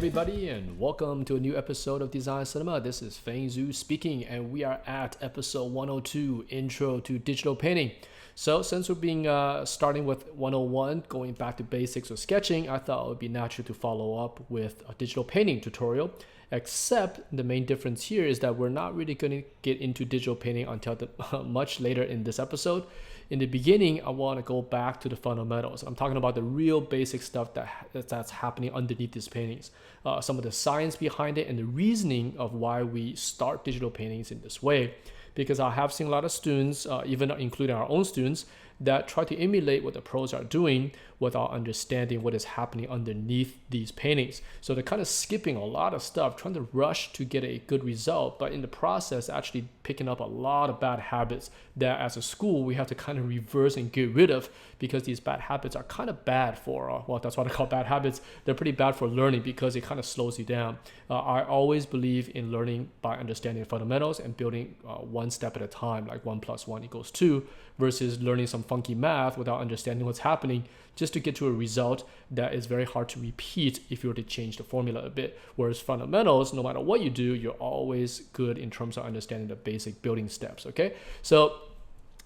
everybody, and welcome to a new episode of Design Cinema. This is Feng Zhu speaking, and we are at episode 102, Intro to Digital Painting. So since we're starting with 101, going back to basics of sketching, I thought it would be natural to follow up with a digital painting tutorial, except the main difference here is that we're not really going to get into digital painting until much later in this episode. In the beginning, I want to go back to the fundamentals. I'm talking about the real basic stuff that's happening underneath these paintings. Some of the science behind it and the reasoning of why we start digital paintings in this way. Because I have seen a lot of students, even including our own students, that try to emulate what the pros are doing without understanding what is happening underneath these paintings. So they're kind of skipping a lot of stuff, trying to rush to get a good result, but in the process actually picking up a lot of bad habits that as a school we have to kind of reverse and get rid of, because these bad habits are kind of bad for, well, that's what I call bad habits. They're pretty bad for learning because it kind of slows you down. I always believe in learning by understanding fundamentals and building one step at a time, like 1 + 1 = 2, versus learning some funky math without understanding what's happening just to get to a result that is very hard to repeat if you were to change the formula a bit. Whereas fundamentals, no matter what you do, you're always good in terms of understanding the basic building steps, okay? So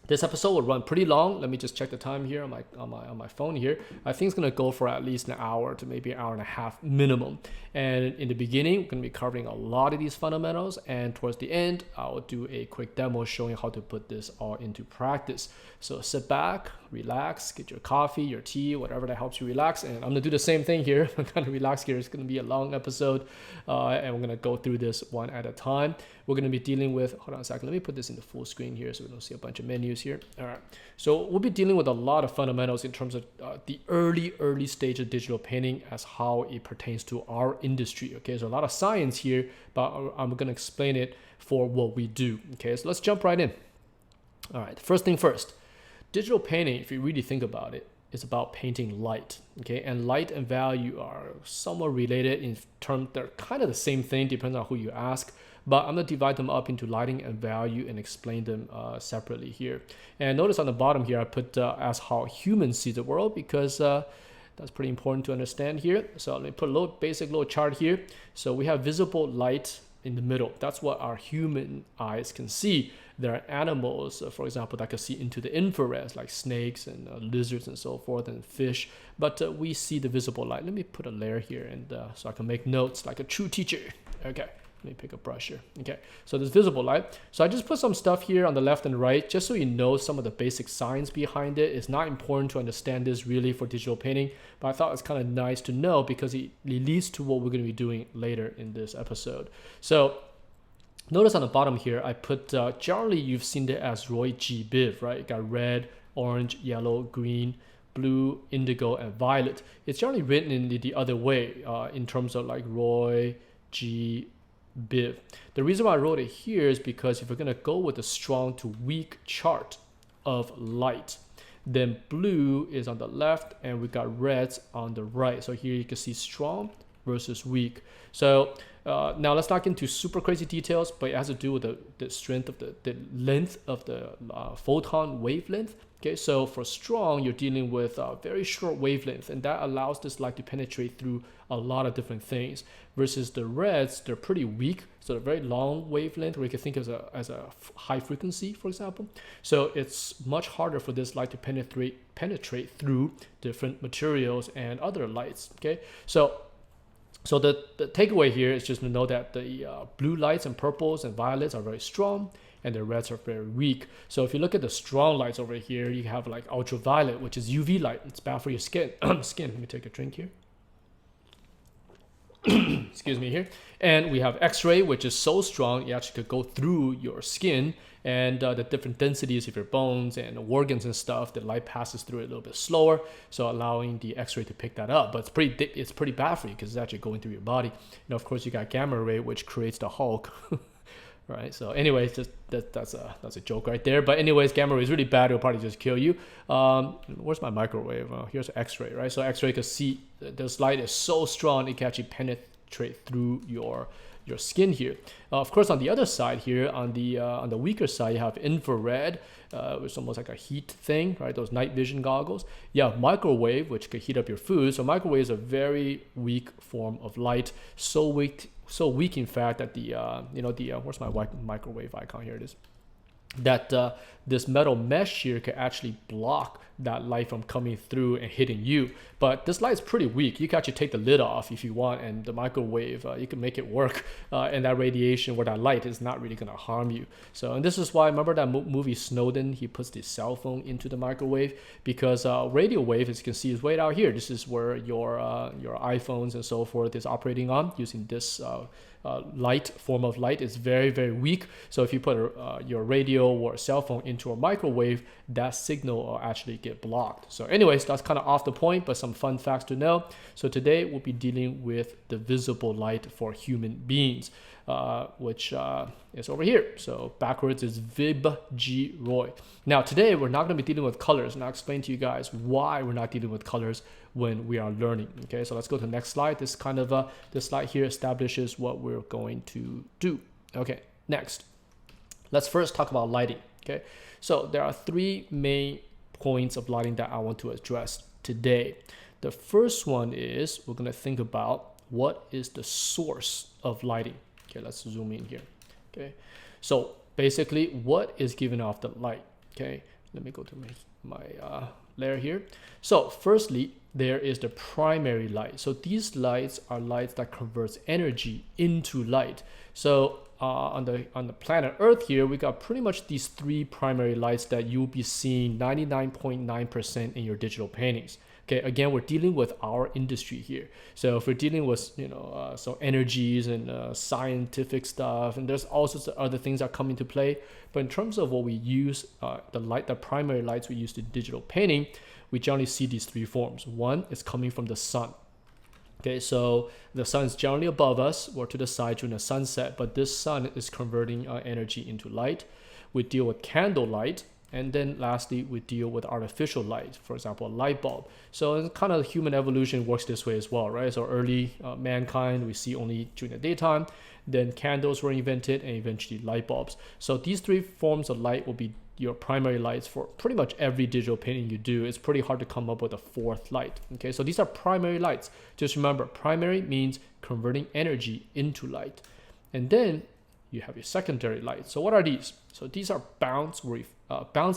this episode will run pretty long. Let me just check the time here on my phone here. I think it's gonna go for at least an hour to maybe an hour and a half minimum. And in the beginning, we're gonna be covering a lot of these fundamentals, and towards the end, I'll do a quick demo showing how to put this all into practice. So sit back, relax, get your coffee, your tea, whatever that helps you relax. And I'm gonna do the same thing here. I'm kind of relax here. It's gonna be a long episode, and we're gonna go through this one at a time. We're gonna be dealing with, hold on a second, let me put this in the full screen here so we don't see a bunch of menus here. All right, so we'll be dealing with a lot of fundamentals in terms of the early stage of digital painting as how it pertains to our industry. Okay, so a lot of science here, but I'm gonna explain it for what we do. Okay, so let's jump right in. All right, first thing first, digital painting, if you really think about it, is about painting light. Okay, and light and value are somewhat related in terms, they're kind of the same thing depending on who you ask. But I'm going to divide them up into lighting and value and explain them separately here. And notice on the bottom here, I put as how humans see the world, because that's pretty important to understand here. So let me put a basic little chart here. So we have visible light in the middle. That's what our human eyes can see. There are animals, for example, that can see into the infrared, like snakes and lizards and so forth, and fish. But we see the visible light. Let me put a layer here, and so I can make notes like a true teacher. Okay. Let me pick a brush here. Okay, so there's visible light. So I just put some stuff here on the left and right, just so you know some of the basic science behind it. It's not important to understand this really for digital painting, but I thought it's kind of nice to know because it leads to what we're going to be doing later in this episode. So notice on the bottom here, I put, generally you've seen it as Roy G. Biv, right? You got red, orange, yellow, green, blue, indigo, and violet. It's generally written in the other way in terms of like Roy G. Biv. The reason why I wrote it here is because if we're going to go with a strong to weak chart of light, then blue is on the left and we got reds on the right. So here you can see strong versus weak. So now let's not get into super crazy details, but it has to do with the strength of the length of the photon wavelength. Okay, so for strong, you're dealing with a very short wavelength, and that allows this light to penetrate through a lot of different things. Versus the reds, they're pretty weak, so they're very long wavelength, where you can think of as a high frequency, for example. So it's much harder for this light to penetrate through different materials and other lights. Okay, so the takeaway here is just to know that the blue lights and purples and violets are very strong, and the reds are very weak. So if you look at the strong lights over here, you have like ultraviolet, which is UV light. It's bad for your skin. Let me take a drink here. Excuse me here. And we have X-ray, which is so strong, it actually could go through your skin, and the different densities of your bones and organs and stuff, the light passes through it a little bit slower, so allowing the X-ray to pick that up. But it's pretty bad for you because it's actually going through your body. And of course, you got gamma ray, which creates the Hulk. Right, so anyways, just that's a joke right there. But anyways, gamma ray is really bad. It'll probably just kill you. Where's my microwave? Here's X-ray, right? So X-ray can see this light is so strong it can actually penetrate through your your skin here. Of course, on the other side here, on the weaker side, you have infrared, which is almost like a heat thing, right? Those night vision goggles. You have microwave, which could heat up your food. So microwave is a very weak form of light, so weak in fact that where's my microwave icon? Here it is. That this metal mesh here can actually block that light from coming through and hitting you. But this light is pretty weak. You can actually take the lid off if you want, and the microwave, you can make it work, and that radiation or that light is not really going to harm you. So, and this is why, remember that movie Snowden, he puts the cell phone into the microwave, because radio wave, as you can see, is right out here. This is where your iPhones and so forth is operating on, using this form of light. Is very, very weak. So if you put your radio or a cell phone into a microwave, that signal will actually get blocked. So anyways, that's kind of off the point, but some fun facts to know. So today we'll be dealing with the visible light for human beings, which is over here. So backwards is Vib G. Roy. Now today we're not going to be dealing with colors, and I'll explain to you guys why we're not dealing with colors when we are learning. Okay, so let's go to the next slide. This kind of this slide here establishes what we're going to do. Okay, next, let's first talk about lighting. Okay, so there are three main points of lighting that I want to address today. The first one is we're going to think about what is the source of lighting. Okay, let's zoom in here. Okay, so basically, what is giving off the light? Okay, let me go to my layer here. So firstly, there is the primary light. So these lights are lights that converts energy into light. So on the planet Earth here, we got pretty much these three primary lights that you'll be seeing 99.9% in your digital paintings. Okay, again, we're dealing with our industry here. So if we're dealing with, so energies and scientific stuff, and there's all sorts of other things that come into play. But in terms of what we use, the primary lights we use in digital painting, we generally see these three forms. One is coming from the sun. Okay, so the sun is generally above us or to the side during the sunset, but this sun is converting energy into light. We deal with candle light. And then lastly, we deal with artificial light, for example, a light bulb. So kind of human evolution works this way as well, right? So early mankind, we see only during the daytime. Then candles were invented and eventually light bulbs. So these three forms of light will be your primary lights for pretty much every digital painting you do. It's pretty hard to come up with a fourth light. Okay, so these are primary lights. Just remember, primary means converting energy into light. And then you have your secondary lights. So what are these? So these are bounce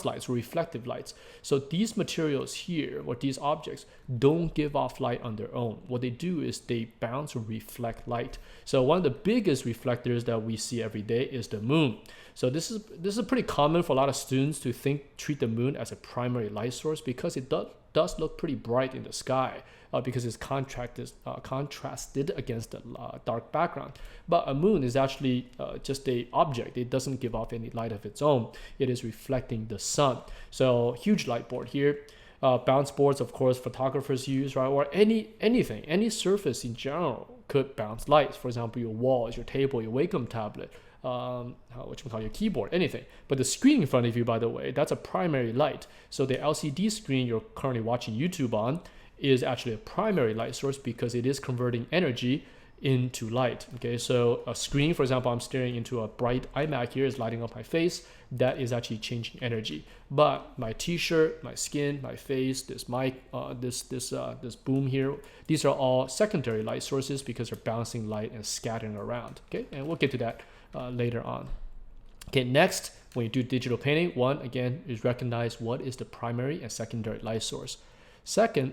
lights, reflective lights. So these materials here, or these objects, don't give off light on their own. What they do is they bounce or reflect light. So one of the biggest reflectors that we see every day is the moon. So this is pretty common for a lot of students to treat the moon as a primary light source, because it does look pretty bright in the sky, because it's contrasted against the dark background. But a moon is actually just an object. It doesn't give off any light of its own. It is reflecting the sun. So huge light board here. Bounce boards, of course, photographers use, right? Or anything, any surface in general could bounce light. For example, your walls, your table, your Wacom tablet, your keyboard, anything. But the screen in front of you, by the way, that's a primary light. So the LCD screen you're currently watching YouTube on is actually a primary light source, because it is converting energy into light. Okay, so a screen, for example, I'm staring into a bright iMac here, is lighting up my face. That is actually changing energy. But my t-shirt, my skin, my face, this mic, this boom here, these are all secondary light sources, because they're bouncing light and scattering around. Okay, and we'll get to that later on. Okay, next, when you do digital painting, one, again, is recognize what is the primary and secondary light source. Second,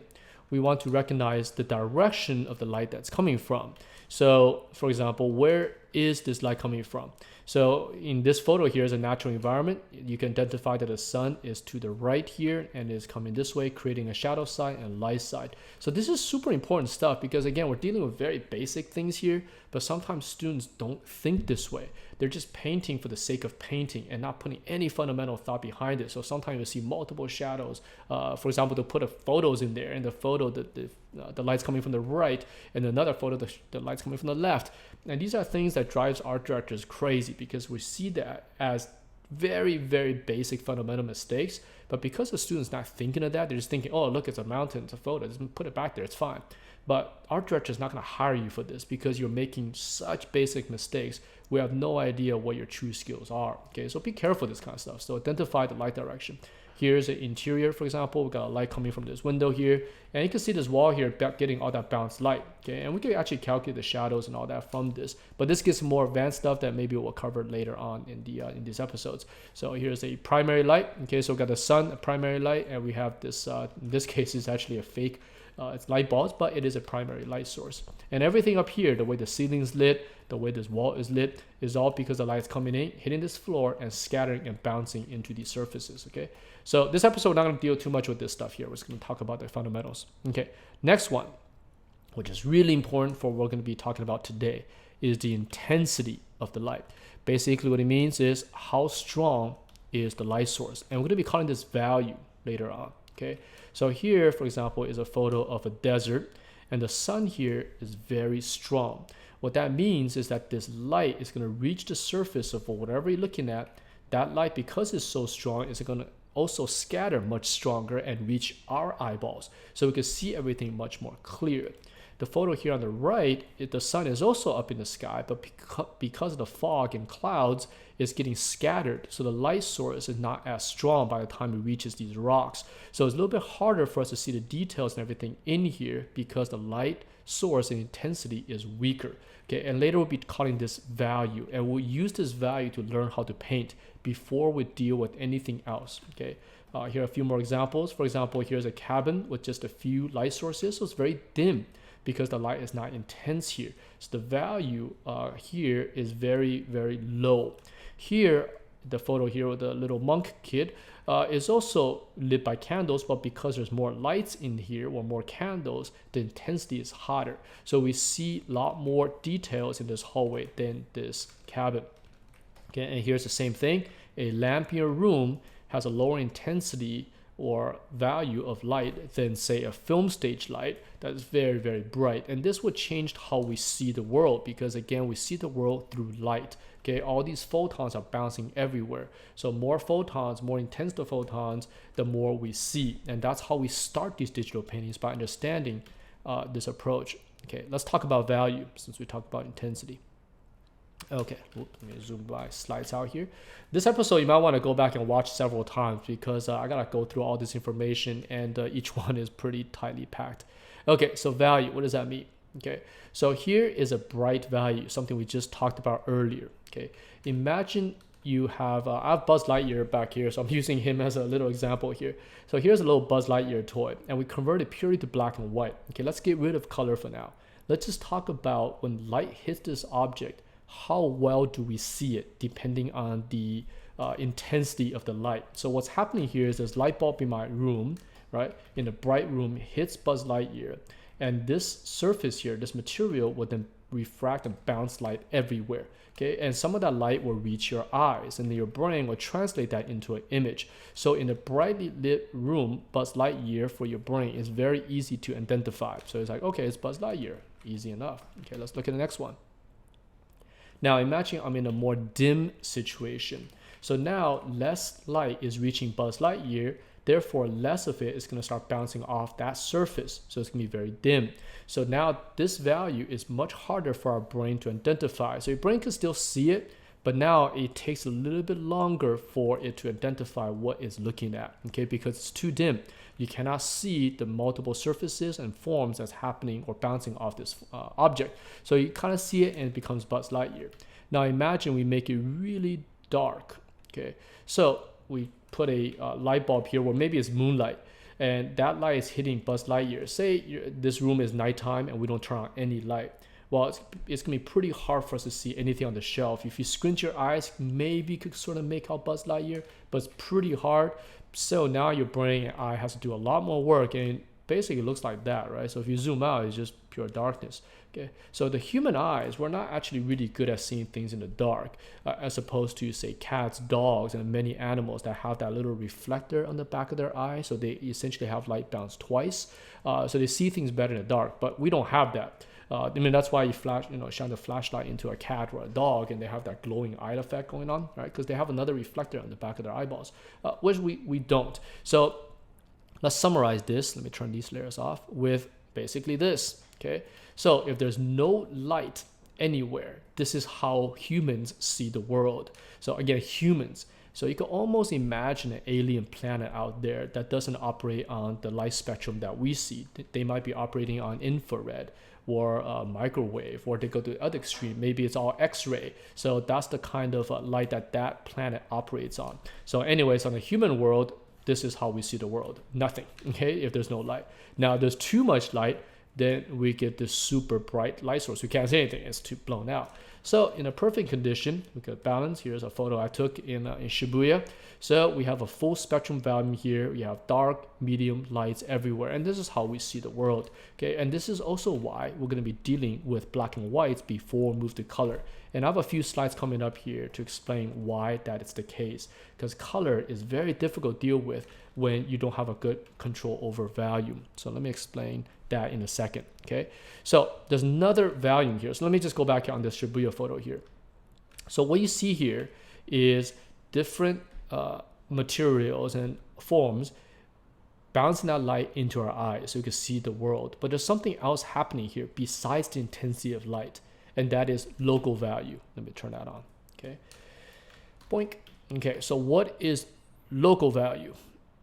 we want to recognize the direction of the light that's coming from. So, for example, where is this light coming from? So in this photo here is a natural environment. You can identify that the sun is to the right here and is coming this way, creating a shadow side and light side. So this is super important stuff, because again, we're dealing with very basic things here, but sometimes students don't think this way. They're just painting for the sake of painting and not putting any fundamental thought behind it. So sometimes you see multiple shadows. For example, to put photos in there, and the photo, the light's coming from the right, and another photo, the light's coming from the left. And these are things that drives art directors crazy, because we see that as very, very basic fundamental mistakes. But because the student's not thinking of that, they're just thinking, oh, look, it's a mountain, it's a photo, just put it back there, it's fine. But art director is not going to hire you for this because you're making such basic mistakes. We have no idea what your true skills are. Okay, so be careful with this kind of stuff. So identify the light direction. Here's an interior, for example. We got a light coming from this window here, and you can see this wall here getting all that bounced light. Okay, and we can actually calculate the shadows and all that from this. But this gets more advanced stuff that maybe we'll cover later on in these episodes. So here's a primary light. Okay, so we got the sun, a primary light, and we have this. In this case, is actually a fake. It's light bulbs, but it is a primary light source. And everything up here, the way the ceiling's lit, the way this wall is lit, is all because the light's coming in, hitting this floor, and scattering and bouncing into these surfaces. Okay, so this episode, we're not going to deal too much with this stuff here. We're just going to talk about the fundamentals. Okay, next one, which is really important for what we're going to be talking about today, is the intensity of the light. Basically, what it means is how strong is the light source. And we're going to be calling this value later on. Okay, so here, for example, is a photo of a desert, and the sun here is very strong. What that means is that this light is going to reach the surface of whatever you're looking at. That light, because it's so strong, is going to also scatter much stronger and reach our eyeballs, so we can see everything much more clear. The photo here on the right, the sun is also up in the sky, but because of the fog and clouds, it's getting scattered. So the light source is not as strong by the time it reaches these rocks. So it's a little bit harder for us to see the details and everything in here because the light source and intensity is weaker. Okay, and later we'll be calling this value, and we'll use this value to learn how to paint before we deal with anything else. Okay, here are a few more examples. For example, here's a cabin with just a few light sources, so it's very dim because the light is not intense here. So the value here is very, very low. Here, the photo here with the little monk kid is also lit by candles, but because there's more lights in here or more candles, the intensity is hotter. So we see a lot more details in this hallway than this cabin. Okay, and here's the same thing. A lamp in your room has a lower intensity or value of light than, say, a film stage light that is very, very bright. And this would change how we see the world, because again, we see the world through light. Okay, all these photons are bouncing everywhere. So more photons, more intense the photons, the more we see. And that's how we start these digital paintings, by understanding this approach. Okay, let's talk about value since we talked about intensity. Okay, let me zoom my slides out here. This episode, you might want to go back and watch several times because I gotta go through all this information, and each one is pretty tightly packed. Okay, so value, what does that mean? Okay, so here is a bright value, something we just talked about earlier. Okay, imagine you have, I have Buzz Lightyear back here, so I'm using him as a little example here. So here's a little Buzz Lightyear toy, and we convert it purely to black and white. Okay, let's get rid of color for now. Let's just talk about when light hits this object, how well do we see it depending on the intensity of the light. So what's happening here is this light bulb in my room, right, in the bright room, hits Buzz Lightyear, and this surface here, this material, will then refract and bounce light everywhere. Okay, and some of that light will reach your eyes, and then your brain will translate that into an image. So in a brightly lit room, Buzz Lightyear for your brain is very easy to identify. So it's like, okay, it's Buzz Lightyear, easy enough. Okay, let's look at the next one. Now imagine I'm in a more dim situation. So now less light is reaching Buzz Lightyear, therefore less of it is going to start bouncing off that surface. So it's going to be very dim. So now this value is much harder for our brain to identify. So your brain can still see it, but now it takes a little bit longer for it to identify what it's looking at, okay, because it's too dim. You cannot see the multiple surfaces and forms that's happening or bouncing off this object. So you kind of see it and it becomes Buzz Lightyear. Now imagine we make it really dark, okay? So we put a light bulb here, or maybe it's moonlight, and that light is hitting Buzz Lightyear. Say this room is nighttime and we don't turn on any light. Well, it's going to be pretty hard for us to see anything on the shelf. If you squint your eyes, maybe you could sort of make out Buzz Lightyear, but it's pretty hard. So now your brain and eye has to do a lot more work, and basically it looks like that, right? So if you zoom out, it's just pure darkness. Okay, so the human eyes, we're not actually really good at seeing things in the dark, as opposed to, say, cats, dogs, and many animals that have that little reflector on the back of their eye. So they essentially have light bounce twice, so they see things better in the dark. But we don't have that. I mean, that's why you shine the flashlight into a cat or a dog and they have that glowing eye effect going on, right? Because they have another reflector on the back of their eyeballs, which we don't. So let's summarize this. Let me turn these layers off with basically this, okay? So if there's no light anywhere, this is how humans see the world. So again, humans. So you can almost imagine an alien planet out there that doesn't operate on the light spectrum that we see. They might be operating on infrared or microwave, or they go to the other extreme. Maybe it's all X-ray. So that's the kind of light that planet operates on. So anyways, on the human world, this is how we see the world. Nothing, okay, if there's no light. Now, if there's too much light, then we get this super bright light source. We can't see anything, it's too blown out. So in a perfect condition, we could balance. Here's a photo I took in Shibuya. So we have a full spectrum volume here. We have dark, medium lights everywhere. And this is how we see the world. Okay, and this is also why we're going to be dealing with black and whites before we move to color. And I have a few slides coming up here to explain why that is the case. Because color is very difficult to deal with when you don't have a good control over volume. So let me explain that in a second, okay? So there's another volume here. So let me just go back on this Shibuya photo here. So what you see here is different materials and forms bouncing that light into our eyes so you can see the world. But there's something else happening here besides the intensity of light, and that is local value. Let me turn that on, okay? Boink. Okay, so what is local value?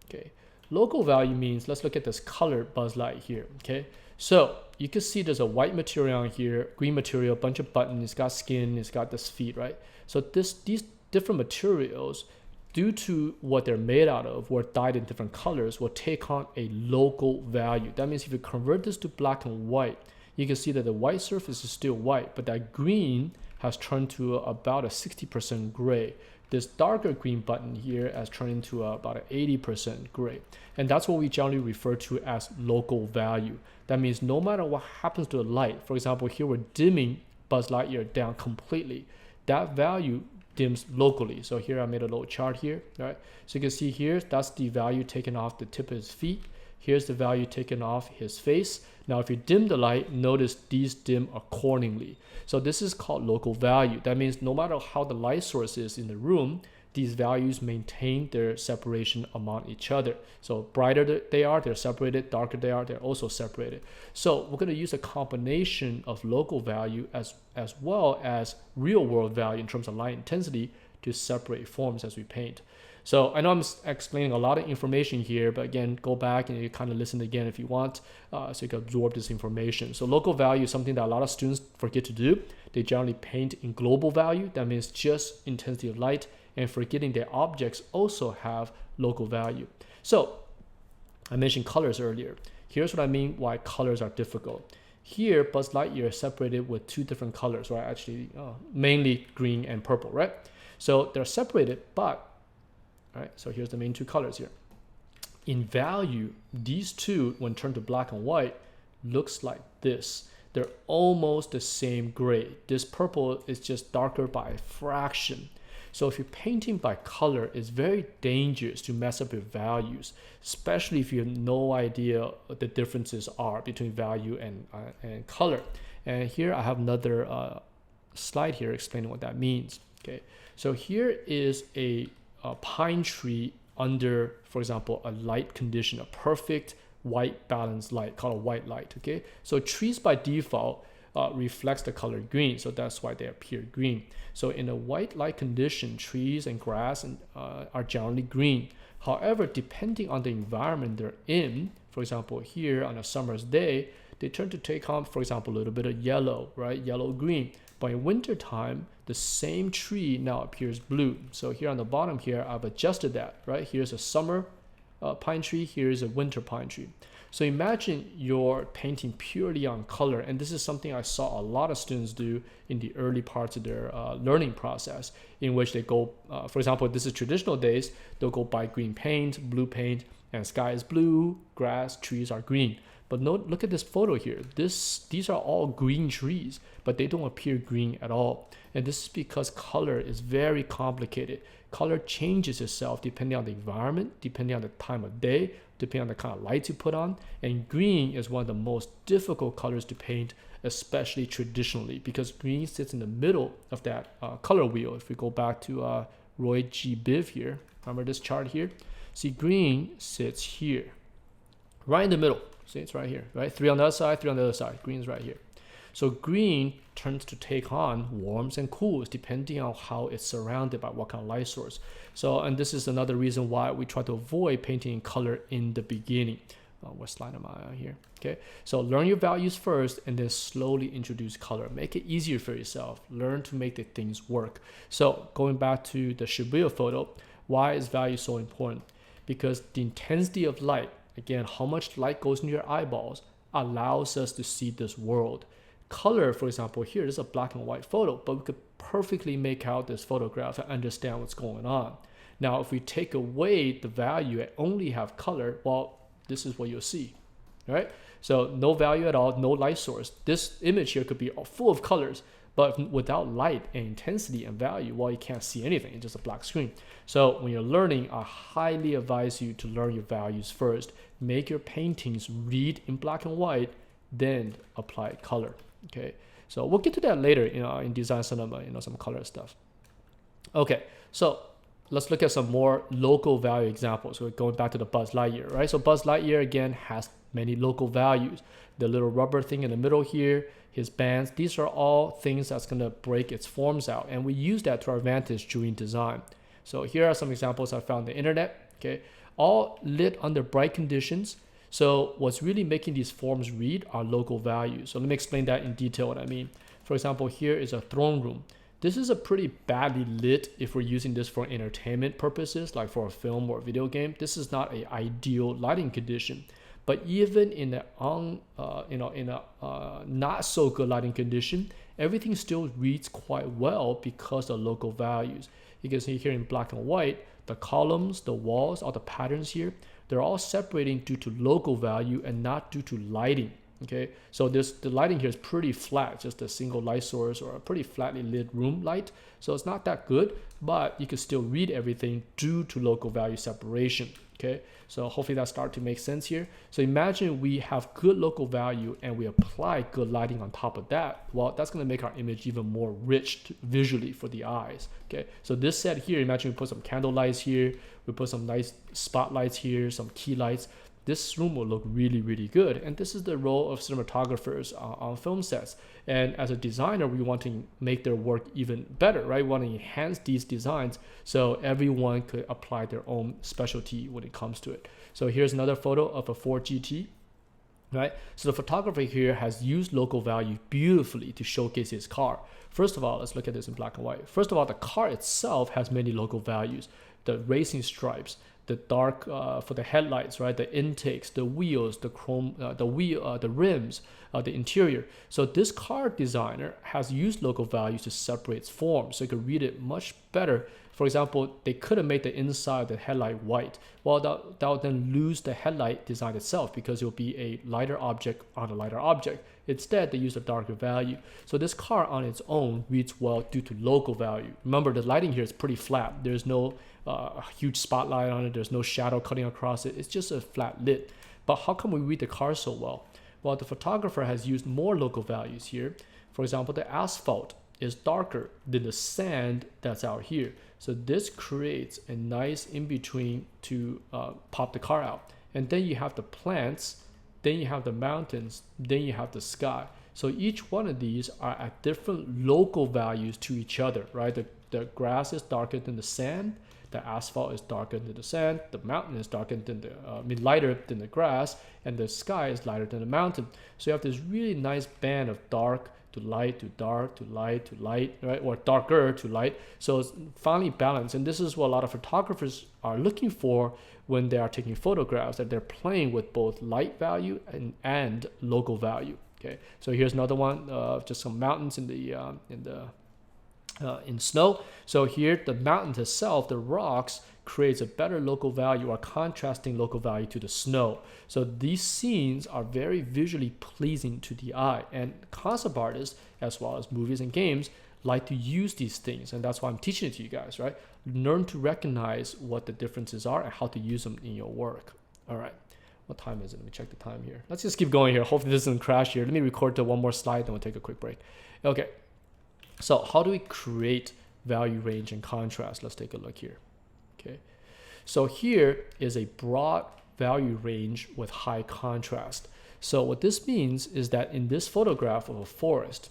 Okay, local value means, let's look at this colored Buzz Light here, okay? So you can see there's a white material on here, green material, a bunch of buttons, it's got skin, it's got this feet, right? So these different materials, due to what they're made out of, or dyed in different colors, will take on a local value. That means if you convert this to black and white, you can see that the white surface is still white, but that green has turned to about a 60% gray. This darker green button here has turned into about an 80% gray. And that's what we generally refer to as local value. That means no matter what happens to the light, for example, here we're dimming Buzz Lightyear down completely, that value dims locally. So here I made a little chart here, right? So you can see here, that's the value taken off the tip of his feet. Here's the value taken off his face. Now, if you dim the light, notice these dim accordingly. So this is called local value. That means no matter how the light source is in the room, these values maintain their separation among each other. So brighter they are, they're separated. Darker they are, they're also separated. So we're going to use a combination of local value as well as real world value in terms of light intensity to separate forms as we paint. So I know I'm explaining a lot of information here, but again, go back and you kind of listen again if you want, so you can absorb this information. So local value is something that a lot of students forget to do. They generally paint in global value. That means just intensity of light, and forgetting that objects also have local value. So I mentioned colors earlier. Here's what I mean why colors are difficult. Here, Buzz Lightyear is separated with two different colors, right? Actually, mainly green and purple, right? So they're separated, but right, so here's the main two colors here. In value, these two, when turned to black and white, looks like this. They're almost the same gray. This purple is just darker by a fraction. So if you're painting by color, it's very dangerous to mess up your values, especially if you have no idea what the differences are between value and color. And here I have another slide here explaining what that means. Okay, so here is a pine tree under, for example, a light condition, a perfect white balanced light called a white light. Okay, so trees by default reflects the color green, so that's why they appear green. So in a white light condition, trees and grass are generally green. However, depending on the environment they're in, for example, here on a summer's day, they tend to take on, for example, a little bit of yellow, right? Yellow-green. But in winter time, the same tree now appears blue. So here on the bottom here, I've adjusted that, right? Here's a summer pine tree, here's a winter pine tree. So imagine you're painting purely on color, and this is something I saw a lot of students do in the early parts of their learning process, in which they go, for example, this is traditional days, they'll go buy green paint, blue paint, and sky is blue, grass, trees are green. But note, look at this photo here. These are all green trees, but they don't appear green at all. And this is because color is very complicated. Color changes itself depending on the environment, depending on the time of day, depending on the kind of lights you put on. And green is one of the most difficult colors to paint, especially traditionally, because green sits in the middle of that color wheel. If we go back to Roy G. Biv here, remember this chart here? See, green sits here, right in the middle. See, it's right here, right? 3 on the other side, 3 on the other side. Green's right here. So green tends to take on warms and cools depending on how it's surrounded by what kind of light source. So, and this is another reason why we try to avoid painting in color in the beginning. What slide am I on here? Okay, so learn your values first and then slowly introduce color. Make it easier for yourself. Learn to make the things work. So going back to the Shibuya photo, why is value so important? Because the intensity of light, again, how much light goes into your eyeballs, allows us to see this world. Color, for example, here is a black and white photo, but we could perfectly make out this photograph and understand what's going on. Now, if we take away the value and only have color, well, this is what you'll see, right? So no value at all, no light source. This image here could be full of colors, but without light and intensity and value, well, you can't see anything. It's just a black screen. So when you're learning, I highly advise you to learn your values first. Make your paintings read in black and white, then apply color. Okay, so we'll get to that later, in design cinema, some color stuff. Okay, so let's look at some more local value examples. We're going back to the Buzz Lightyear, right? So Buzz Lightyear, again, has many local values. The little rubber thing in the middle here, his bands, these are all things that's going to break its forms out. And we use that to our advantage during design. So here are some examples I found on the internet, okay? All lit under bright conditions. So what's really making these forms read are local values. So let me explain that in detail what I mean. For example, here is a throne room. This is a pretty badly lit if we're using this for entertainment purposes, like for a film or a video game. This is not an ideal lighting condition. But even in a not so good lighting condition, everything still reads quite well because of local values. You can see here in black and white, the columns, the walls, all the patterns here, they're all separating due to local value and not due to lighting. Okay, so the lighting here is pretty flat, just a single light source or a pretty flatly lit room light. So it's not that good, but you can still read everything due to local value separation. Okay, so hopefully that starts to make sense here. So imagine we have good local value and we apply good lighting on top of that. Well, that's going to make our image even more rich visually for the eyes. Okay, so this set here, imagine we put some candle lights here, we put some nice spotlights here, some key lights. This room will look really, really good. And this is the role of cinematographers on film sets. And as a designer, we want to make their work even better, right? We want to enhance these designs so everyone could apply their own specialty when it comes to it. So here's another photo of a Ford GT, right? So the photographer here has used local value beautifully to showcase his car. First of all, let's look at this in black and white. First of all, the car itself has many local values. The racing stripes, the dark for the headlights, right? The intakes, the wheels, the chrome, the rims, the interior. So this car designer has used local values to separate its form, so you can read it much better. For example, they could have made the inside of the headlight white. Well, that would then lose the headlight design itself because it will be a lighter object on a lighter object. Instead, they use a darker value. So this car on its own reads well due to local value. Remember, the lighting here is pretty flat. There's no huge spotlight on it. There's no shadow cutting across it. It's just a flat lit. But how come we read the car so well? Well, the photographer has used more local values here. For example, the asphalt is darker than the sand that's out here. So this creates a nice in-between to pop the car out. And then you have the plants, then you have the mountains, then you have the sky. So each one of these are at different local values to each other, right? The grass is darker than the sand, the asphalt is darker than the sand, the mountain is darker than lighter than the grass, and the sky is lighter than the mountain. So you have this really nice band of dark to light to dark to light to light, right? Or darker to light. So it's finally balanced. And this is what a lot of photographers are looking for when they are taking photographs, that they're playing with both light value and local value. Okay, so here's another one of just some mountains in snow. So here the mountains itself, the rocks, creates a better local value or contrasting local value to the snow. So these scenes are very visually pleasing to the eye, and concept artists, as well as movies and games, like to use these things, and that's why I'm teaching it to you guys, right? Learn to recognize what the differences are and how to use them in your work. All right. What time is it? Let me check the time here. Let's just keep going here. Hopefully this doesn't crash here. Let me record the one more slide, then we'll take a quick break. Okay, so how do we create value range and contrast? Let's take a look here. Okay, so here is a broad value range with high contrast. So what this means is that in this photograph of a forest,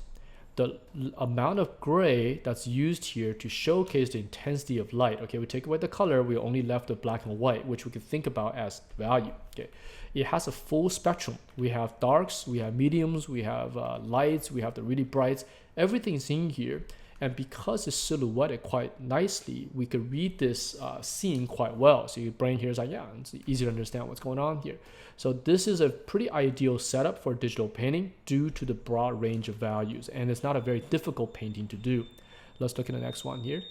the amount of gray that's used here to showcase the intensity of light. Okay, we take away the color, we only left the black and white, which we can think about as value. Okay, it has a full spectrum. We have darks, we have mediums, we have lights, we have the really brights. Everything's in here. And because it's silhouetted quite nicely, we could read this scene quite well. So your brain here is like, yeah, it's easy to understand what's going on here. So this is a pretty ideal setup for digital painting due to the broad range of values. And it's not a very difficult painting to do. Let's look at the next one here.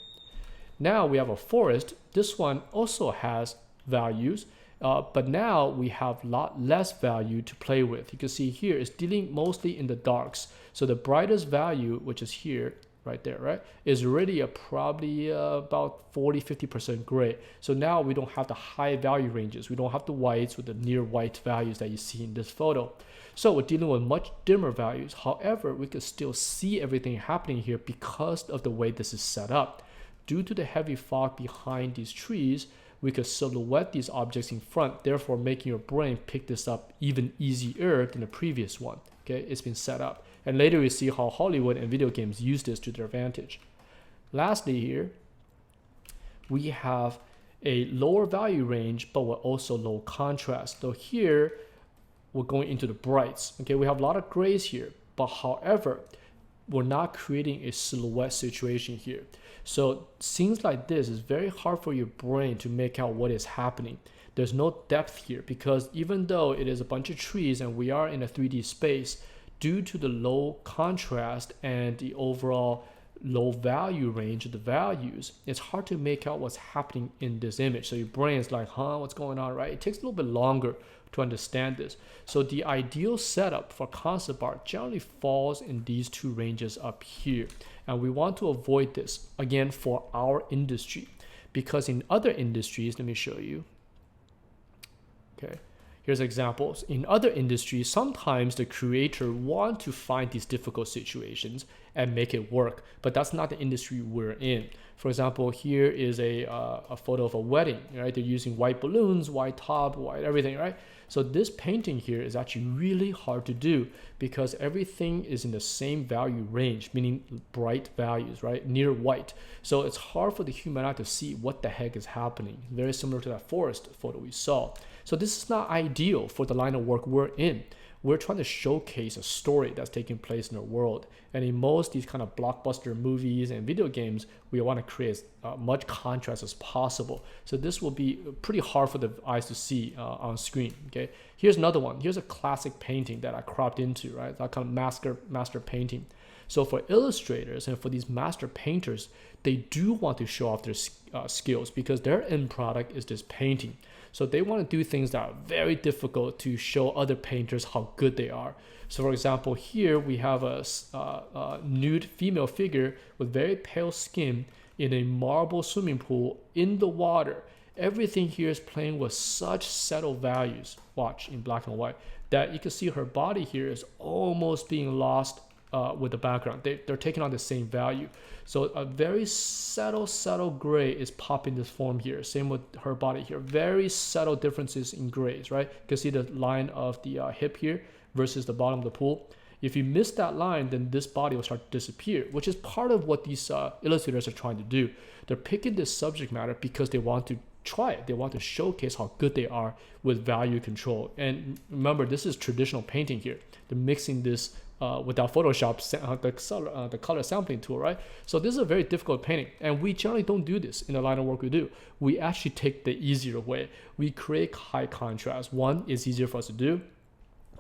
Now we have a forest. This one also has values, but now we have a lot less value to play with. You can see here it's dealing mostly in the darks. So the brightest value, which is here, right there, right, is already probably about 40-50% gray. So now we don't have the high value ranges. We don't have the whites with the near white values that you see in this photo. So we're dealing with much dimmer values. However, we can still see everything happening here because of the way this is set up. Due to the heavy fog behind these trees, we could silhouette these objects in front, therefore making your brain pick this up even easier than the previous one. Okay, it's been set up. And later we see how Hollywood and video games use this to their advantage. Lastly here, we have a lower value range, but we're also low contrast. So here, we're going into the brights. Okay, we have a lot of grays here, but however, we're not creating a silhouette situation here. So scenes like this is very hard for your brain to make out what is happening. There's no depth here because even though it is a bunch of trees and we are in a 3D space, due to the low contrast and the overall low value range of the values, it's hard to make out what's happening in this image. So your brain is like, what's going on, right? It takes a little bit longer to understand this. So the ideal setup for concept art generally falls in these two ranges up here. And we want to avoid this, again, for our industry. Because in other industries, let me show you. Okay. Here's examples. In other industries, sometimes the creator want to find these difficult situations and make it work, but that's not the industry we're in. For example, here is a photo of a wedding, right? They're using white balloons, white top, white everything, right? So this painting here is actually really hard to do because everything is in the same value range, meaning bright values, right? Near white. So it's hard for the human eye to see what the heck is happening. Very similar to that forest photo we saw. So this is not ideal for the line of work we're in. We're trying to showcase a story that's taking place in the world. And in most these kind of blockbuster movies and video games, we want to create as much contrast as possible. So this will be pretty hard for the eyes to see on screen. Okay, here's another one. Here's a classic painting that I cropped into, right? That kind of master painting. So for illustrators and for these master painters, they do want to show off their skills because their end product is this painting. So they want to do things that are very difficult to show other painters how good they are. So for example, here we have a nude female figure with very pale skin in a marble swimming pool in the water. Everything here is playing with such subtle values, watch, in black and white, that you can see her body here is almost being lost with the background. They're taking on the same value. So a very subtle gray is popping this form here. Same with her body here. Very subtle differences in grays, right? You can see the line of the hip here versus the bottom of the pool. If you miss that line, then this body will start to disappear, which is part of what these illustrators are trying to do. They're picking this subject matter because they want to try it. They want to showcase how good they are with value control. And remember, this is traditional painting here. They're mixing this without Photoshop, the color sampling tool, right? So this is a very difficult painting, and we generally don't do this in the line of work we do. We actually take the easier way. We create high contrast. One, it's easier for us to do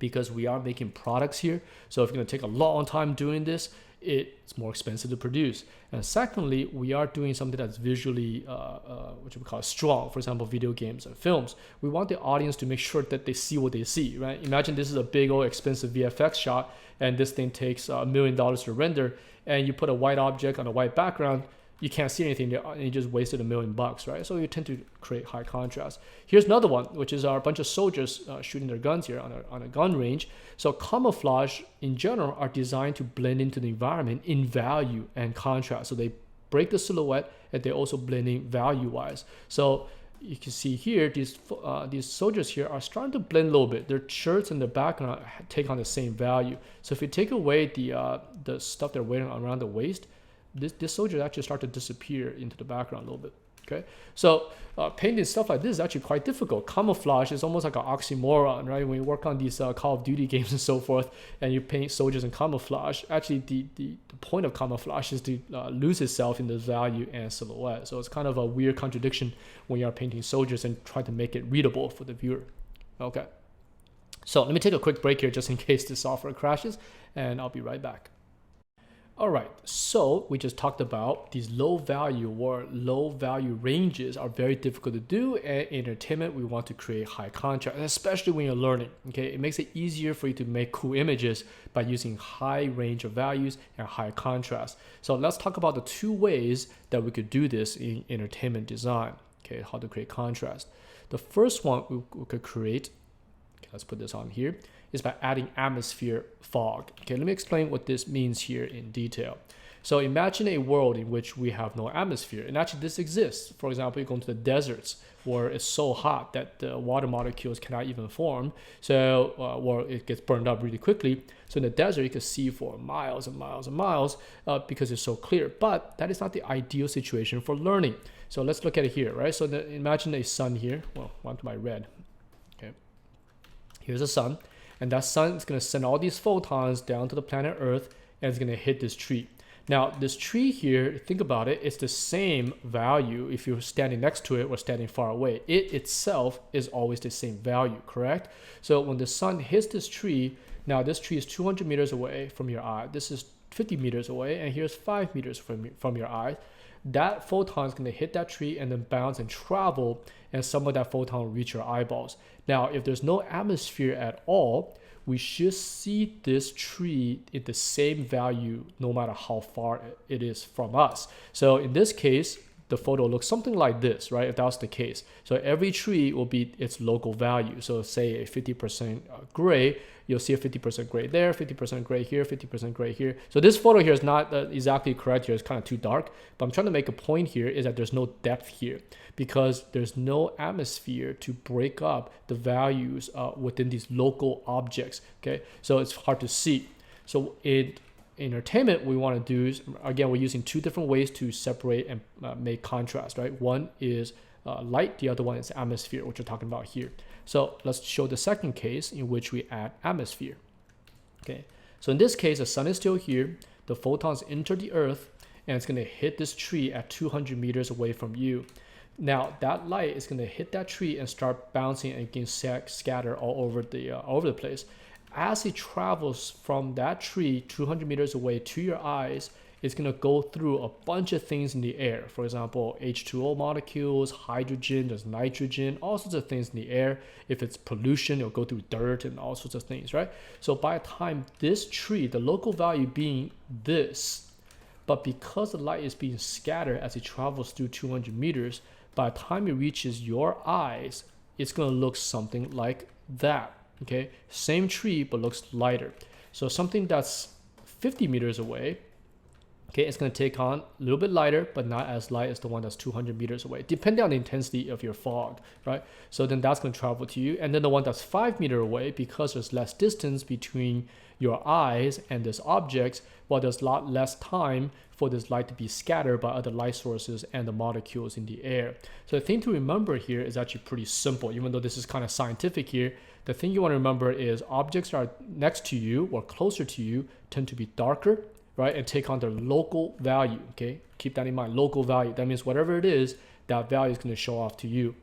because we are making products here. So if you're gonna take a long time doing this, it's more expensive to produce. And secondly, we are doing something that's visually, what we call strong. For example, video games and films. We want the audience to make sure that they see what they see, right? Imagine this is a big old expensive VFX shot, and this thing takes $1 million to render, and you put a white object on a white background. you can't see anything there, and you just wasted $1 million, right? So you tend to create high contrast. Here's another one, which is a bunch of soldiers shooting their guns here on a gun range. So camouflage in general are designed to blend into the environment in value and contrast. So they break the silhouette, and they also blend in value-wise. So you can see here, these soldiers here are starting to blend a little bit. Their shirts and the background take on the same value. So if you take away the stuff they're wearing around the waist, this soldier actually start to disappear into the background a little bit. Okay, so painting stuff like this is actually quite difficult. Camouflage is almost like an oxymoron, right? When you work on these Call of Duty games and so forth, and you paint soldiers in camouflage, actually the point of camouflage is to lose itself in the value and silhouette. So it's kind of a weird contradiction when you are painting soldiers and try to make it readable for the viewer. Okay, so let me take a quick break here just in case the software crashes, and I'll be right back. All right, so we just talked about these low value ranges are very difficult to do, and in entertainment we want to create high contrast, especially when you're learning. Okay, it makes it easier for you to make cool images by using high range of values and high contrast. So let's talk about the two ways that we could do this in entertainment design. Okay, how to create contrast. The first one we could create, okay, let's put this on here, is by adding atmosphere fog. Okay, let me explain what this means here in detail. So imagine a world in which we have no atmosphere, and actually this exists. For example, you go into the deserts where it's so hot that the water molecules cannot even form, so or it gets burned up really quickly. So in the desert, you can see for miles and miles and miles because it's so clear. But that is not the ideal situation for learning. So let's look at it here, right? So imagine a sun here. Well, onto my red. Okay, here's a sun. And that sun is going to send all these photons down to the planet Earth, and it's going to hit this tree. Now, this tree here, think about it, it's the same value if you're standing next to it or standing far away. It itself is always the same value, correct? So when the sun hits this tree, now this tree is 200 meters away from your eye. This is 50 meters away, and here's 5 meters from your eye. That photon is going to hit that tree and then bounce and travel, and some of that photon will reach your eyeballs. Now, if there's no atmosphere at all, we should see this tree in the same value no matter how far it is from us. So in this case, the photo looks something like this, right? If that's the case. So every tree will be its local value. So say a 50% gray, you'll see a 50% gray there, 50% gray here, 50% gray here. So this photo here is not exactly correct here. It's kind of too dark, but I'm trying to make a point here is that there's no depth here because there's no atmosphere to break up the values within these local objects, okay? So it's hard to see. So in entertainment, we want to do is, again, we're using two different ways to separate and make contrast, right? One is light, the other one is atmosphere, which we're talking about here. So let's show the second case in which we add atmosphere. Okay, so in this case, the sun is still here, the photons enter the earth, and it's going to hit this tree at 200 meters away from you. Now that light is going to hit that tree and start bouncing and getting scattered all over the place. As it travels from that tree 200 meters away to your eyes, it's going to go through a bunch of things in the air. For example, H2O molecules, hydrogen, there's nitrogen, all sorts of things in the air. If it's pollution, it'll go through dirt and all sorts of things, right? So by the time this tree, the local value being this, but because the light is being scattered as it travels through 200 meters, by the time it reaches your eyes, it's going to look something like that. Okay, same tree but looks lighter. So something that's 50 meters away, okay, it's going to take on a little bit lighter, but not as light as the one that's 200 meters away, depending on the intensity of your fog, right? So then that's going to travel to you. And then the one that's 5 meters away, because there's less distance between your eyes and this object, well, there's a lot less time for this light to be scattered by other light sources and the molecules in the air. So the thing to remember here is actually pretty simple, even though this is kind of scientific here. The thing you want to remember is objects that are next to you or closer to you tend to be darker, right, and take on their local value, okay? Keep that in mind, local value. That means whatever it is, that value is going to show off to you.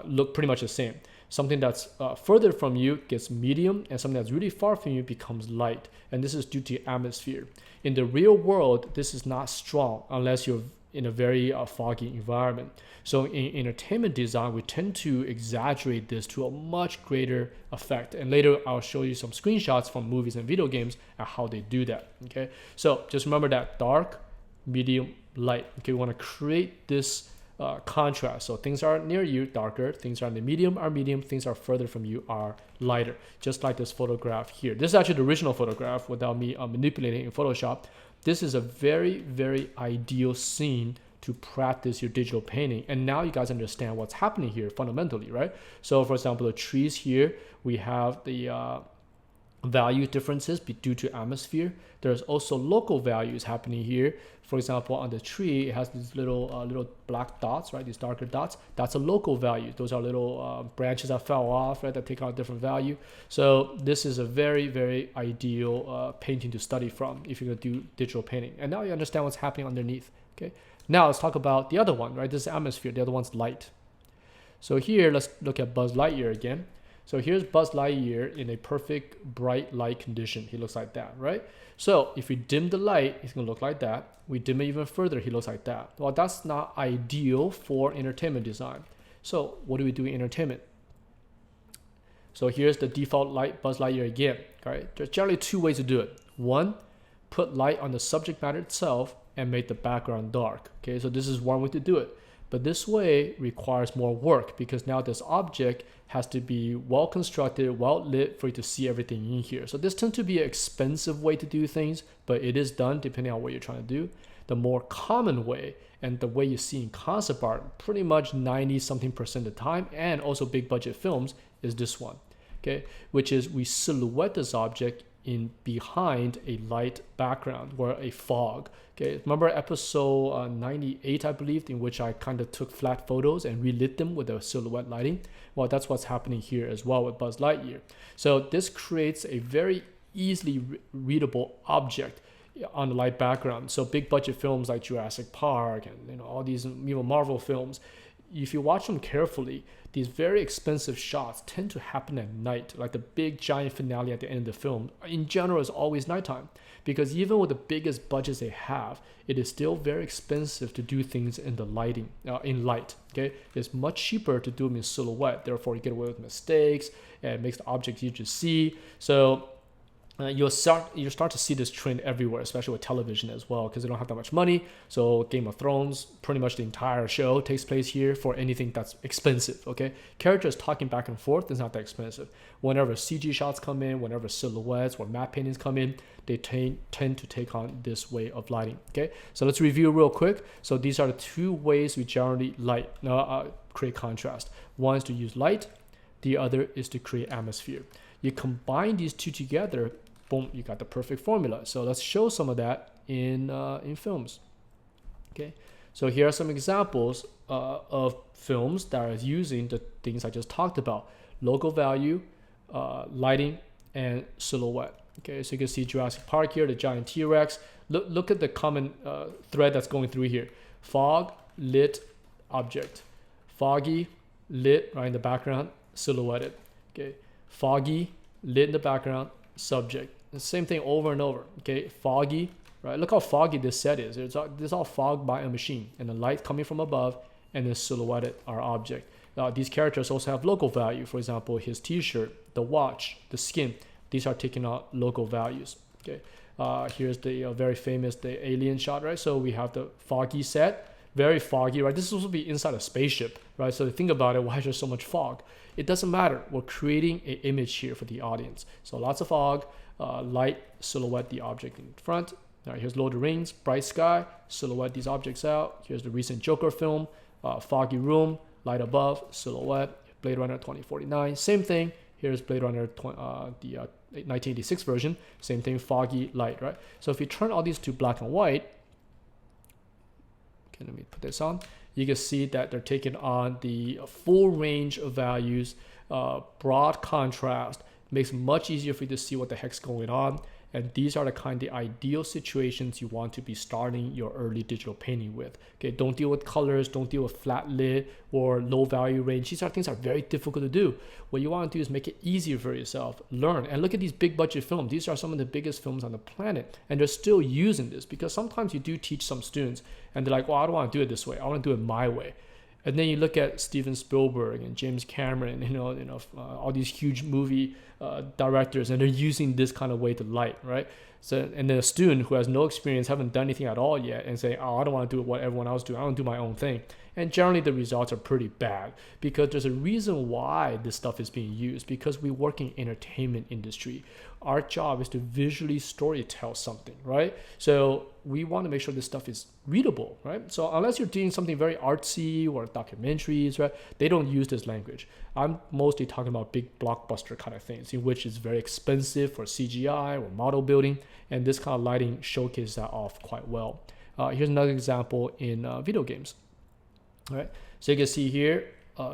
Look pretty much the same. Something that's further from you gets medium, and something that's really far from you becomes light. And this is due to atmosphere. In the real world, this is not strong unless you're in a very foggy environment. So in entertainment design, we tend to exaggerate this to a much greater effect. And later I'll show you some screenshots from movies and video games and how they do that, okay? So just remember that dark, medium, light. Okay, we want to create this contrast. So things are near you, darker. Things are in the medium are medium. Things are further from you are lighter. Just like this photograph here. This is actually the original photograph without me manipulating in Photoshop. This is a very, very ideal scene to practice your digital painting. And now you guys understand what's happening here fundamentally, right? So for example, the trees here, we have the value differences due to atmosphere. There's also local values happening here. For example, on the tree, it has these little black dots, right? These darker dots. That's a local value. Those are little branches that fell off, right? That take on a different value. So this is a very, very ideal painting to study from if you're gonna do digital painting. And now you understand what's happening underneath. Okay. Now let's talk about the other one, right? This is atmosphere. The other one's light. So here, let's look at Buzz Lightyear again. So here's Buzz Lightyear in a perfect bright light condition. He looks like that, right? So if we dim the light, he's gonna look like that. We dim it even further, he looks like that. Well, that's not ideal for entertainment design. So what do we do in entertainment? So here's the default light Buzz Lightyear again, right? There's generally two ways to do it. One, put light on the subject matter itself and make the background dark. Okay, so this is one way to do it. But this way requires more work because now this object has to be well constructed, well lit for you to see everything in here. So this tends to be an expensive way to do things, but it is done depending on what you're trying to do. The more common way and the way you see in concept art pretty much 90-something% of the time, and also big budget films, is this one, okay? Which is we silhouette this object in behind a light background or a fog. Okay, remember episode 98, I believe, in which I kind of took flat photos and relit them with a silhouette lighting? Well, that's what's happening here as well with Buzz Lightyear. So this creates a very easily readable object on the light background. So big budget films like Jurassic Park and all these Marvel films, if you watch them carefully, these very expensive shots tend to happen at night, like the big giant finale at the end of the film. In general, it's always nighttime because even with the biggest budgets they have, it is still very expensive to do things in the lighting, in light. Okay, it's much cheaper to do them in silhouette. Therefore, you get away with mistakes and it makes the object easier to see. So you'll start to see this trend everywhere, especially with television as well, because they don't have that much money. So Game of Thrones, pretty much the entire show takes place here for anything that's expensive. Okay, characters talking back and forth is not that expensive. Whenever CG shots come in, whenever silhouettes or matte paintings come in, they tend to take on this way of lighting. Okay, so let's review real quick. So these are the two ways we generally create contrast. One is to use light, the other is to create atmosphere. You combine these two together, boom, you got the perfect formula. So let's show some of that in films. Okay, so here are some examples of films that are using the things I just talked about: local value, lighting, and silhouette. Okay, so you can see Jurassic Park here, the giant T-Rex. Look at the common thread that's going through here: fog, lit, object, foggy, lit right in the background, silhouetted. Okay, foggy, lit in the background, subject. The same thing over and over. Okay, foggy, right? Look how foggy this set is. This is all fogged by a machine, and the light coming from above, and then silhouetted our object. These characters also have local value. For example, his T-shirt, the watch, the skin. These are taking out local values. Okay, here's the very famous the alien shot, right? So we have the foggy set, very foggy, right? This is supposed to be inside a spaceship, right? So think about it. Why is there so much fog? It doesn't matter. We're creating an image here for the audience. So lots of fog, light, silhouette the object in front. All right, here's Lord of the Rings, bright sky, silhouette these objects out. Here's the recent Joker film, foggy room, light above, silhouette. Blade Runner 2049, same thing. Here's Blade Runner, the 1986 version, same thing, foggy, light, right? So if you turn all these to black and white, okay, let me put this on. You can see that they're taking on the full range of values, broad contrast, makes it much easier for you to see what the heck's going on. And these are the kind of ideal situations you want to be starting your early digital painting with. Okay, don't deal with colors, don't deal with flat lit or low value range. These are things that are very difficult to do. What you want to do is make it easier for yourself, learn, and look at these big budget films. These are some of the biggest films on the planet, and they're still using this because sometimes you do teach some students and they're like, well, I don't want to do it this way. I want to do it my way. And then you look at Steven Spielberg and James Cameron, all these huge movie directors, and they're using this kind of way to light, right? So, and then a student who has no experience, haven't done anything at all yet, and say, oh, I don't want to do what everyone else do. I want to do my own thing. And generally the results are pretty bad, because there's a reason why this stuff is being used, because we work in entertainment industry. Our job is to visually storytell something, right? So we want to make sure this stuff is readable, right? So unless you're doing something very artsy or documentaries, right, they don't use this language. I'm mostly talking about big blockbuster kind of things, in which it's very expensive for CGI or model building, and this kind of lighting showcases that off quite well. Here's another example in video games. All right, so you can see here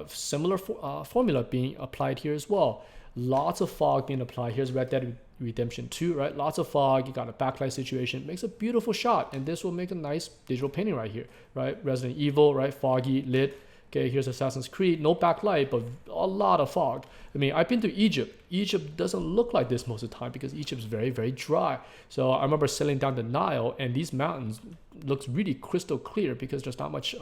similar formula being applied here as well. Lots of fog being applied. Here's Red Dead Redemption 2, right? Lots of fog. You got a backlight situation. Makes a beautiful shot, and this will make a nice digital painting right here, right? Resident Evil, right? Foggy, lit. Okay, here's Assassin's Creed. No backlight, but a lot of fog. I mean, I've been to Egypt. Egypt doesn't look like this most of the time, because Egypt's very, very dry. So I remember sailing down the Nile, and these mountains looks really crystal clear because there's not much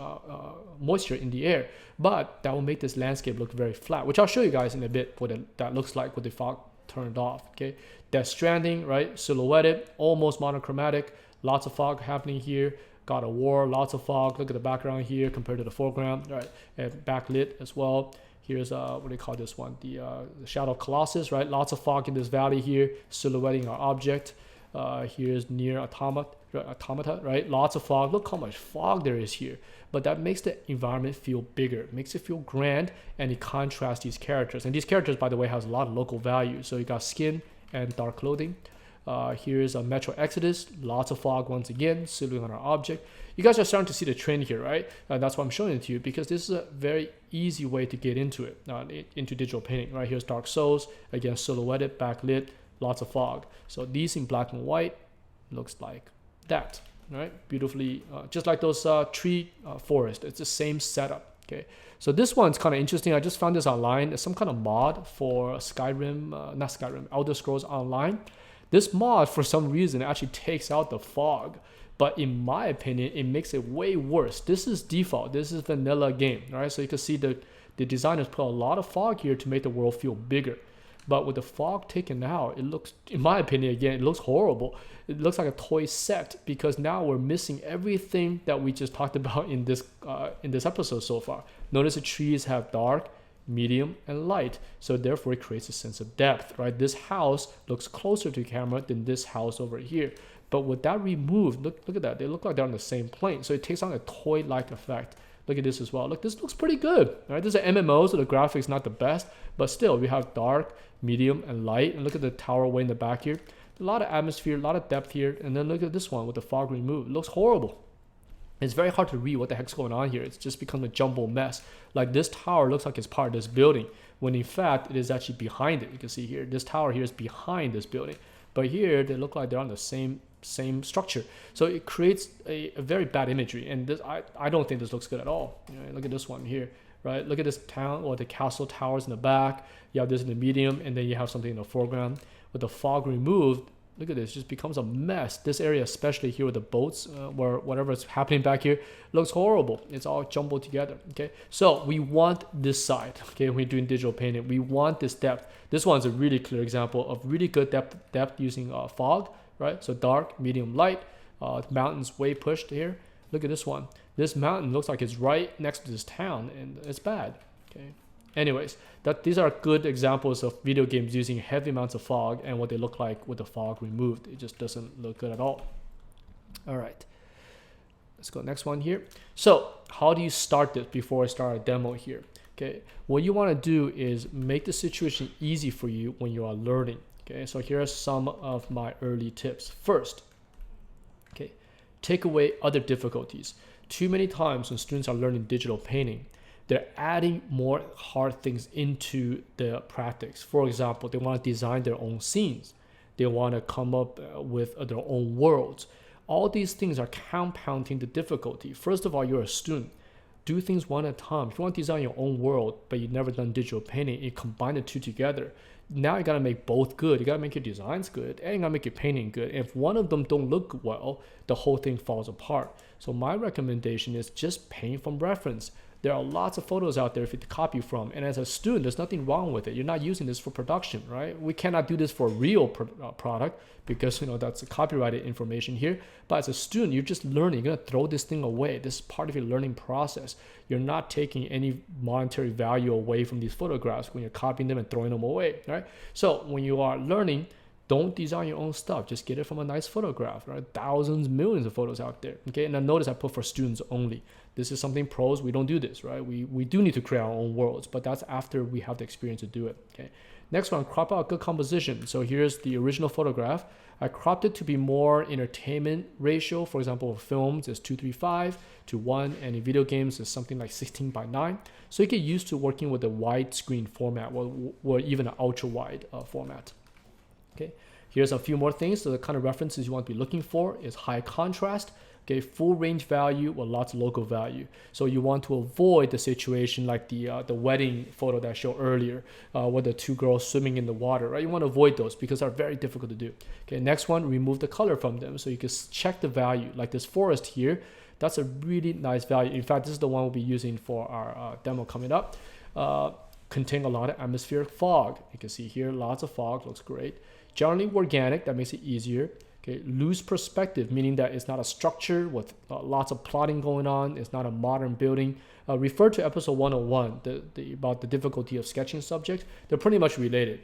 moisture in the air. But that will make this landscape look very flat, which I'll show you guys in a bit what that looks like with the fog turned off. Okay, Death Stranding, right? Silhouetted, almost monochromatic. Lots of fog happening here. God of War, lots of fog. Look at the background here compared to the foreground, right? And backlit as well. Here's what do they call this one? The Shadow of Colossus, right? Lots of fog in this valley here, silhouetting our object. Here's Nier Automata, right? Lots of fog. Look how much fog there is here. But that makes the environment feel bigger, makes it feel grand, and it contrasts these characters. And these characters, by the way, has a lot of local value. So you got skin and dark clothing. Here's a Metro Exodus, lots of fog once again, silhouetting on our object. You guys are starting to see the trend here, right? That's why I'm showing it to you, because this is a very easy way to get into it, into digital painting, right? Here's Dark Souls, again, silhouetted, backlit, lots of fog. So these in black and white looks like that, right? Beautifully, just like those tree forest. It's the same setup, okay? So this one's kind of interesting. I just found this online. It's some kind of mod for Elder Scrolls Online. This mod, for some reason, actually takes out the fog. But in my opinion, it makes it way worse. This is default. This is vanilla game, right? So you can see the designers put a lot of fog here to make the world feel bigger. But with the fog taken out, it looks, in my opinion, again, it looks horrible. It looks like a toy set, because now we're missing everything that we just talked about in this episode so far. Notice the trees have dark, medium, and light, so therefore it creates a sense of depth, right? This house looks closer to camera than this house over here, but with that removed, look at that, they look like they're on the same plane, so it takes on a toy-like effect. Look at this as well. Look, this looks pretty good, right? This is an MMO, so the graphics not the best, but still we have dark, medium, and light. And look at the tower way in the back here, a lot of atmosphere, a lot of depth here. And then look at this one with the fog removed. It looks horrible. It's very hard to read what the heck's going on here. It's just become a jumbled mess. Like, this tower looks like it's part of this building, when in fact it is actually behind it. You can see here, this tower here is behind this building, but here they look like they're on the same structure. So it creates a very bad imagery, and this I don't think this looks good at all. You know, look at this one here, right? Look at this town, or the castle towers in the back. You have this in the medium, and then you have something in the foreground. With the fog removed, look at this, it just becomes a mess. This area, especially here with the boats, where whatever is happening back here, looks horrible. It's all jumbled together, okay? So we want this side, okay? When we're doing digital painting, we want this depth. This one's a really clear example of really good depth using fog, right? So dark, medium, light. The mountain's way pushed here. Look at this one. This mountain looks like it's right next to this town, and it's bad, okay? Anyways, these are good examples of video games using heavy amounts of fog and what they look like with the fog removed. It just doesn't look good at all. All right, let's go next one here. So how do you start this before I start a demo here? Okay, what you want to do is make the situation easy for you when you are learning. Okay, so here are some of my early tips. First, okay, take away other difficulties. Too many times when students are learning digital painting, they're adding more hard things into the practice. For example, they want to design their own scenes. They want to come up with their own worlds. All these things are compounding the difficulty. First of all, you're a student. Do things one at a time. If you want to design your own world, but you've never done digital painting, you combine the two together. Now you got to make both good. You got to make your designs good, and you got to make your painting good. And if one of them don't look well, the whole thing falls apart. So my recommendation is just paint from reference. There are lots of photos out there for you to copy from. And as a student, there's nothing wrong with it. You're not using this for production, right? We cannot do this for a real product because, that's copyrighted information here. But as a student, you're just learning. You're going to throw this thing away. This is part of your learning process. You're not taking any monetary value away from these photographs when you're copying them and throwing them away, right? So when you are learning, don't design your own stuff. Just get it from a nice photograph, right? Thousands, millions of photos out there, okay? And then notice I put for students only. This is something pros, we don't do this, right? We do need to create our own worlds, but that's after we have the experience to do it, okay? Next one, crop out good composition. So here's the original photograph. I cropped it to be more entertainment ratio. For example, films is 2:3:5:1, and in video games is something like 16:9. So you get used to working with a widescreen format or even an ultra wide format. Okay, here's a few more things. So the kind of references you want to be looking for is high contrast, okay, full range value or lots of local value. So you want to avoid the situation like the wedding photo that I showed earlier, with the two girls swimming in the water, right? You want to avoid those because they're very difficult to do. Okay, next one, remove the color from them. So you can check the value, like this forest here. That's a really nice value. In fact, this is the one we'll be using for our demo coming up. Contain a lot of atmospheric fog. You can see here, lots of fog, looks great. Generally organic, that makes it easier. Okay, loose perspective, meaning that it's not a structure with lots of plotting going on. It's not a modern building. Refer to episode 101, about the difficulty of sketching subjects. They're pretty much related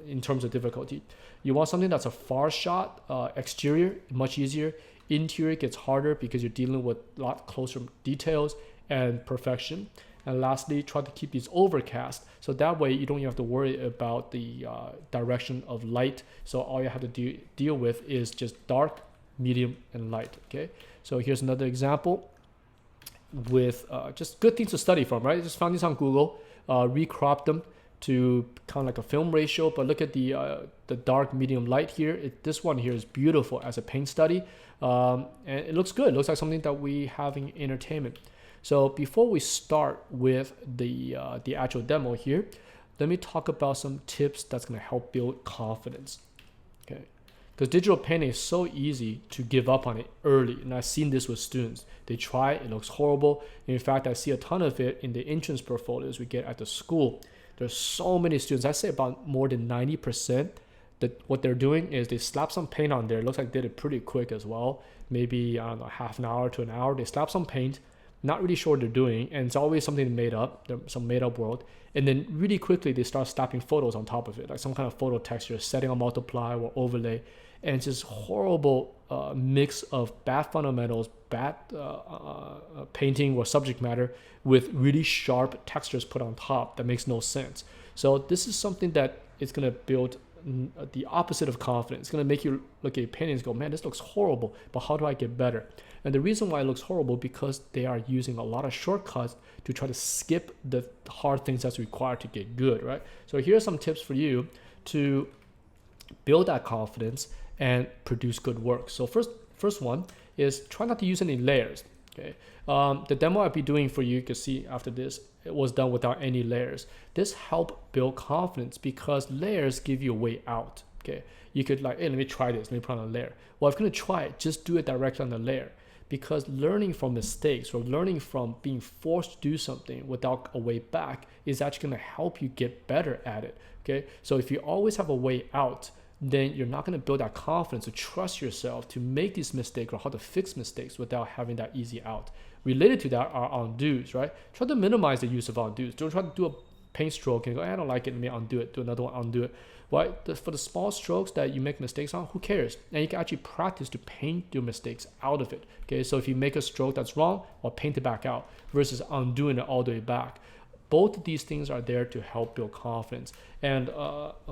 in terms of difficulty. You want something that's a far shot, exterior, much easier. Interior gets harder because you're dealing with a lot closer details and perfection. And lastly, try to keep these overcast. So that way you don't even have to worry about the direction of light. So all you have to deal with is just dark, medium, and light, okay? So here's another example with just good things to study from, right? I just found these on Google, recropped them to kind of like a film ratio, but look at the dark, medium, light here. This one here is beautiful as a paint study. And it looks good. It looks like something that we have in entertainment. So before we start with the actual demo here, let me talk about some tips that's going to help build confidence. Okay, because digital painting is so easy to give up on it early, and I've seen this with students. They try it looks horrible. In fact, I see a ton of it in the entrance portfolios we get at the school. There's so many students. I say about more than 90%. That what they're doing is they slap some paint on there. It looks like they did it pretty quick as well. Maybe, I don't know, half an hour to an hour. They slap some paint. Not really sure what they're doing, and it's always something made up, some made up world. And then really quickly they start slapping photos on top of it, like some kind of photo texture, setting a multiply or overlay, and it's just horrible mix of bad fundamentals, bad painting or subject matter with really sharp textures put on top that makes no sense. So this is something that is going to build the opposite of confidence. It's going to make you look at paintings and go, man, this looks horrible, but how do I get better? And the reason why it looks horrible because they are using a lot of shortcuts to try to skip the hard things that's required to get good, right? So here are some tips for you to build that confidence and produce good work. So first one is try not to use any layers. Okay, the demo I'll be doing for you can see after this, it was done without any layers. This helped build confidence because layers give you a way out. Okay, you could like, hey, let me try this, let me put on a layer. Well, if you're gonna try it, just do it directly on the layer. Because learning from mistakes or learning from being forced to do something without a way back is actually going to help you get better at it. Okay, so if you always have a way out, then you're not going to build that confidence to trust yourself to make these mistakes or how to fix mistakes without having that easy out. Related to that are undos, right? Try to minimize the use of undos. Don't try to do a paint stroke and go, I don't like it, let me undo it, do another one, undo it. Right? For the small strokes that you make mistakes on, who cares? And you can actually practice to paint your mistakes out of it. Okay, so if you make a stroke that's wrong, well, paint it back out versus undoing it all the way back. Both of these things are there to help build confidence. And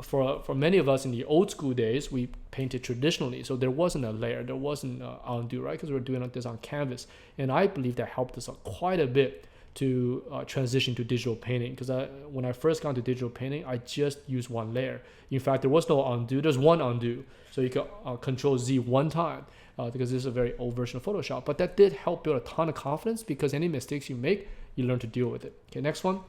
for many of us in the old school days, we painted traditionally. So there wasn't a layer, there wasn't undo, right? Because we were doing this on canvas. And I believe that helped us quite a bit to transition to digital painting, because when I first got into digital painting, I just used one layer. In fact, there was no undo. There's one undo, so you can Control Z one time because this is a very old version of Photoshop. But that did help build a ton of confidence because any mistakes you make, you learn to deal with it. Okay, next one.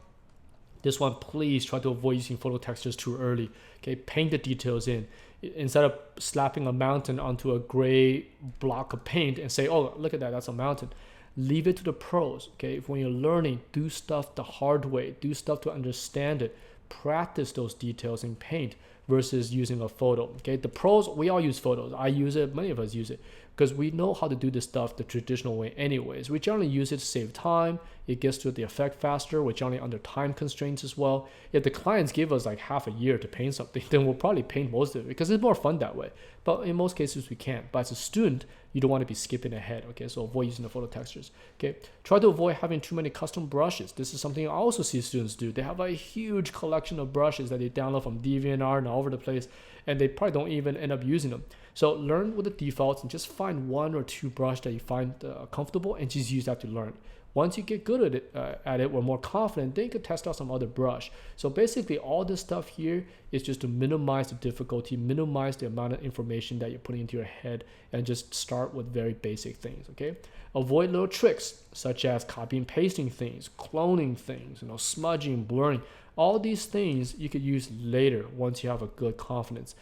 This one, please try to avoid using photo textures too early. Okay, paint the details in. Instead of slapping a mountain onto a gray block of paint and say, oh, look at that, that's a mountain. Leave it to the pros. Okay, if when you're learning, do stuff the hard way, do stuff to understand it, practice those details in Paint versus using a photo. Okay, the pros, we all use photos. I use it, many of us use it, because we know how to do this stuff the traditional way anyways. We generally use it to save time. It gets to the effect faster. We're generally under time constraints as well. If the clients give us like half a year to paint something, then we'll probably paint most of it because it's more fun that way. But in most cases we can't. But as a student, you don't want to be skipping ahead. Okay, so avoid using the photo textures. Okay, try to avoid having too many custom brushes. This is something I also see students do. They have a huge collection of brushes that they download from DeviantArt and all over the place, and they probably don't even end up using them. So learn with the defaults and just find one or two brush that you find comfortable and just use that to learn. Once you get good at it, we're more confident, then you can test out some other brush. So basically all this stuff here is just to minimize the difficulty, minimize the amount of information that you're putting into your head, and just start with very basic things, okay? Avoid little tricks such as copying, pasting things, cloning things, smudging, blurring. All these things you could use later once you have a good confidence.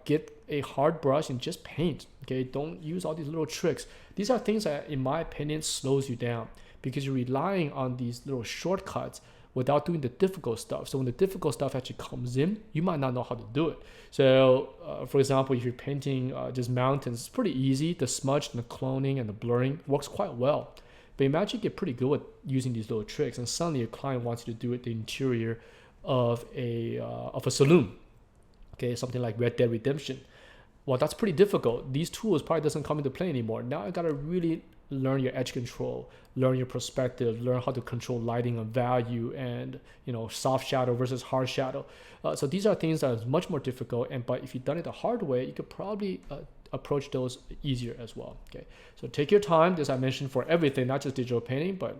Get a hard brush and just paint, okay? Don't use all these little tricks. These are things that, in my opinion, slows you down because you're relying on these little shortcuts without doing the difficult stuff. So when the difficult stuff actually comes in, you might not know how to do it. So for example, if you're painting just mountains, it's pretty easy. The smudge and the cloning and the blurring works quite well. But imagine you get pretty good at using these little tricks, and suddenly a client wants you to do it the interior of a saloon, okay, something like Red Dead Redemption. Well, that's pretty difficult. These tools probably doesn't come into play anymore. Now I gotta really learn your edge control, learn your perspective, learn how to control lighting and value, and soft shadow versus hard shadow. So these are things that are much more difficult. But if you've done it the hard way, you could probably approach those easier as well. Okay, so take your time. This I mentioned for everything, not just digital painting, but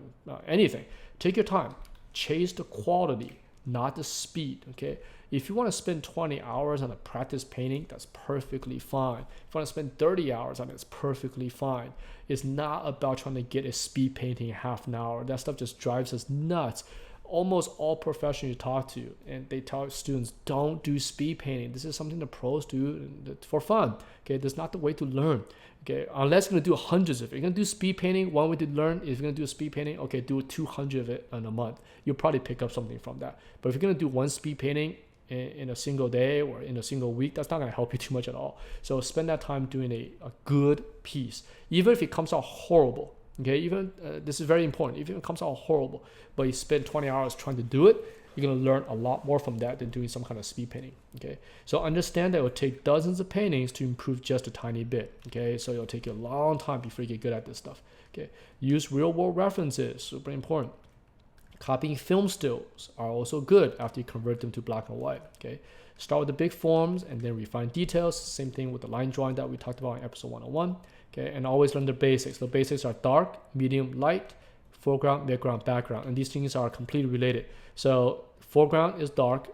anything. Take your time. Chase the quality, not the speed. Okay, if you want to spend 20 hours on a practice painting, that's perfectly fine. If you want to spend 30 hours on it, it's perfectly fine. It's not about trying to get a speed painting in half an hour. That stuff just drives us nuts. Almost all professionals you talk to, and they tell students, don't do speed painting. This is something the pros do for fun. Okay, that's not the way to learn. Okay, unless you're gonna do hundreds of it. You're gonna do speed painting. One way to learn is you're gonna do a speed painting. Okay, do 200 of it in a month. You'll probably pick up something from that. But if you're gonna do one speed painting in a single day or in a single week, that's not gonna help you too much at all. So spend that time doing a good piece, even if it comes out horrible. Okay, even this is very important. Even if it comes out horrible, but you spend 20 hours trying to do it, you're gonna learn a lot more from that than doing some kind of speed painting. Okay, so understand that it will take dozens of paintings to improve just a tiny bit. Okay, so it'll take you a long time before you get good at this stuff. Okay, use real world references, super important. Copying film stills are also good after you convert them to black and white. Okay, start with the big forms and then refine details. Same thing with the line drawing that we talked about in episode 101. Okay, and always learn the basics. The basics are dark, medium, light, foreground, midground, background, and these things are completely related. So foreground is dark,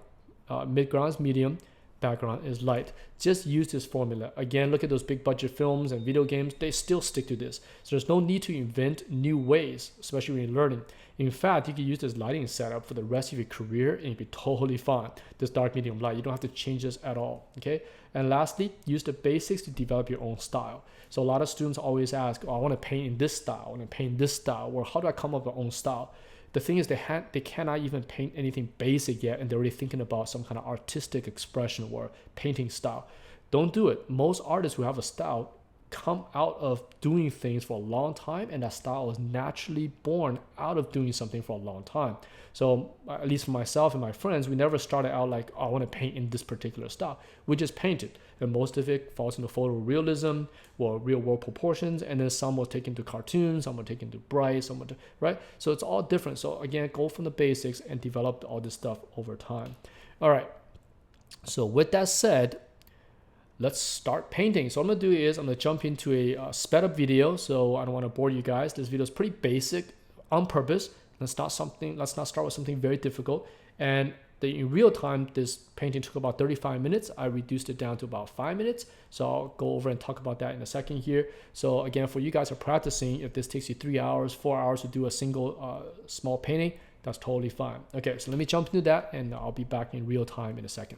midground is medium, background is light. Just use this formula. Again, look at those big budget films and video games. They still stick to this. So there's no need to invent new ways, especially when you're learning. In fact, you can use this lighting setup for the rest of your career and you'll be totally fine. This dark, medium, light, you don't have to change this at all. Okay. And lastly, use the basics to develop your own style. So a lot of students always ask, oh, I want to paint in this style, I want to paint this style, or how do I come up with my own style? The thing is they cannot even paint anything basic yet, and they're already thinking about some kind of artistic expression or painting style. Don't do it. Most artists who have a style come out of doing things for a long time, and that style is naturally born out of doing something for a long time. So at least for myself and my friends, we never started out like, oh, I want to paint in this particular style. We just painted, and most of it falls into photorealism or real world proportions, and then some will take into cartoons, some will take into bright, some will right? So it's all different. So again, go from the basics and develop all this stuff over time. All right, so with that said, let's start painting. So what I'm gonna do is I'm gonna jump into a sped up video. So I don't want to bore you guys. This video is pretty basic on purpose. Let's not start with something very difficult. And in real time, this painting took about 35 minutes. I reduced it down to about 5 minutes. So I'll go over and talk about that in a second here. So again, for you guys who are practicing, if this takes you 3 hours, 4 hours to do a single small painting, that's totally fine. Okay, so let me jump into that and I'll be back in real time in a second.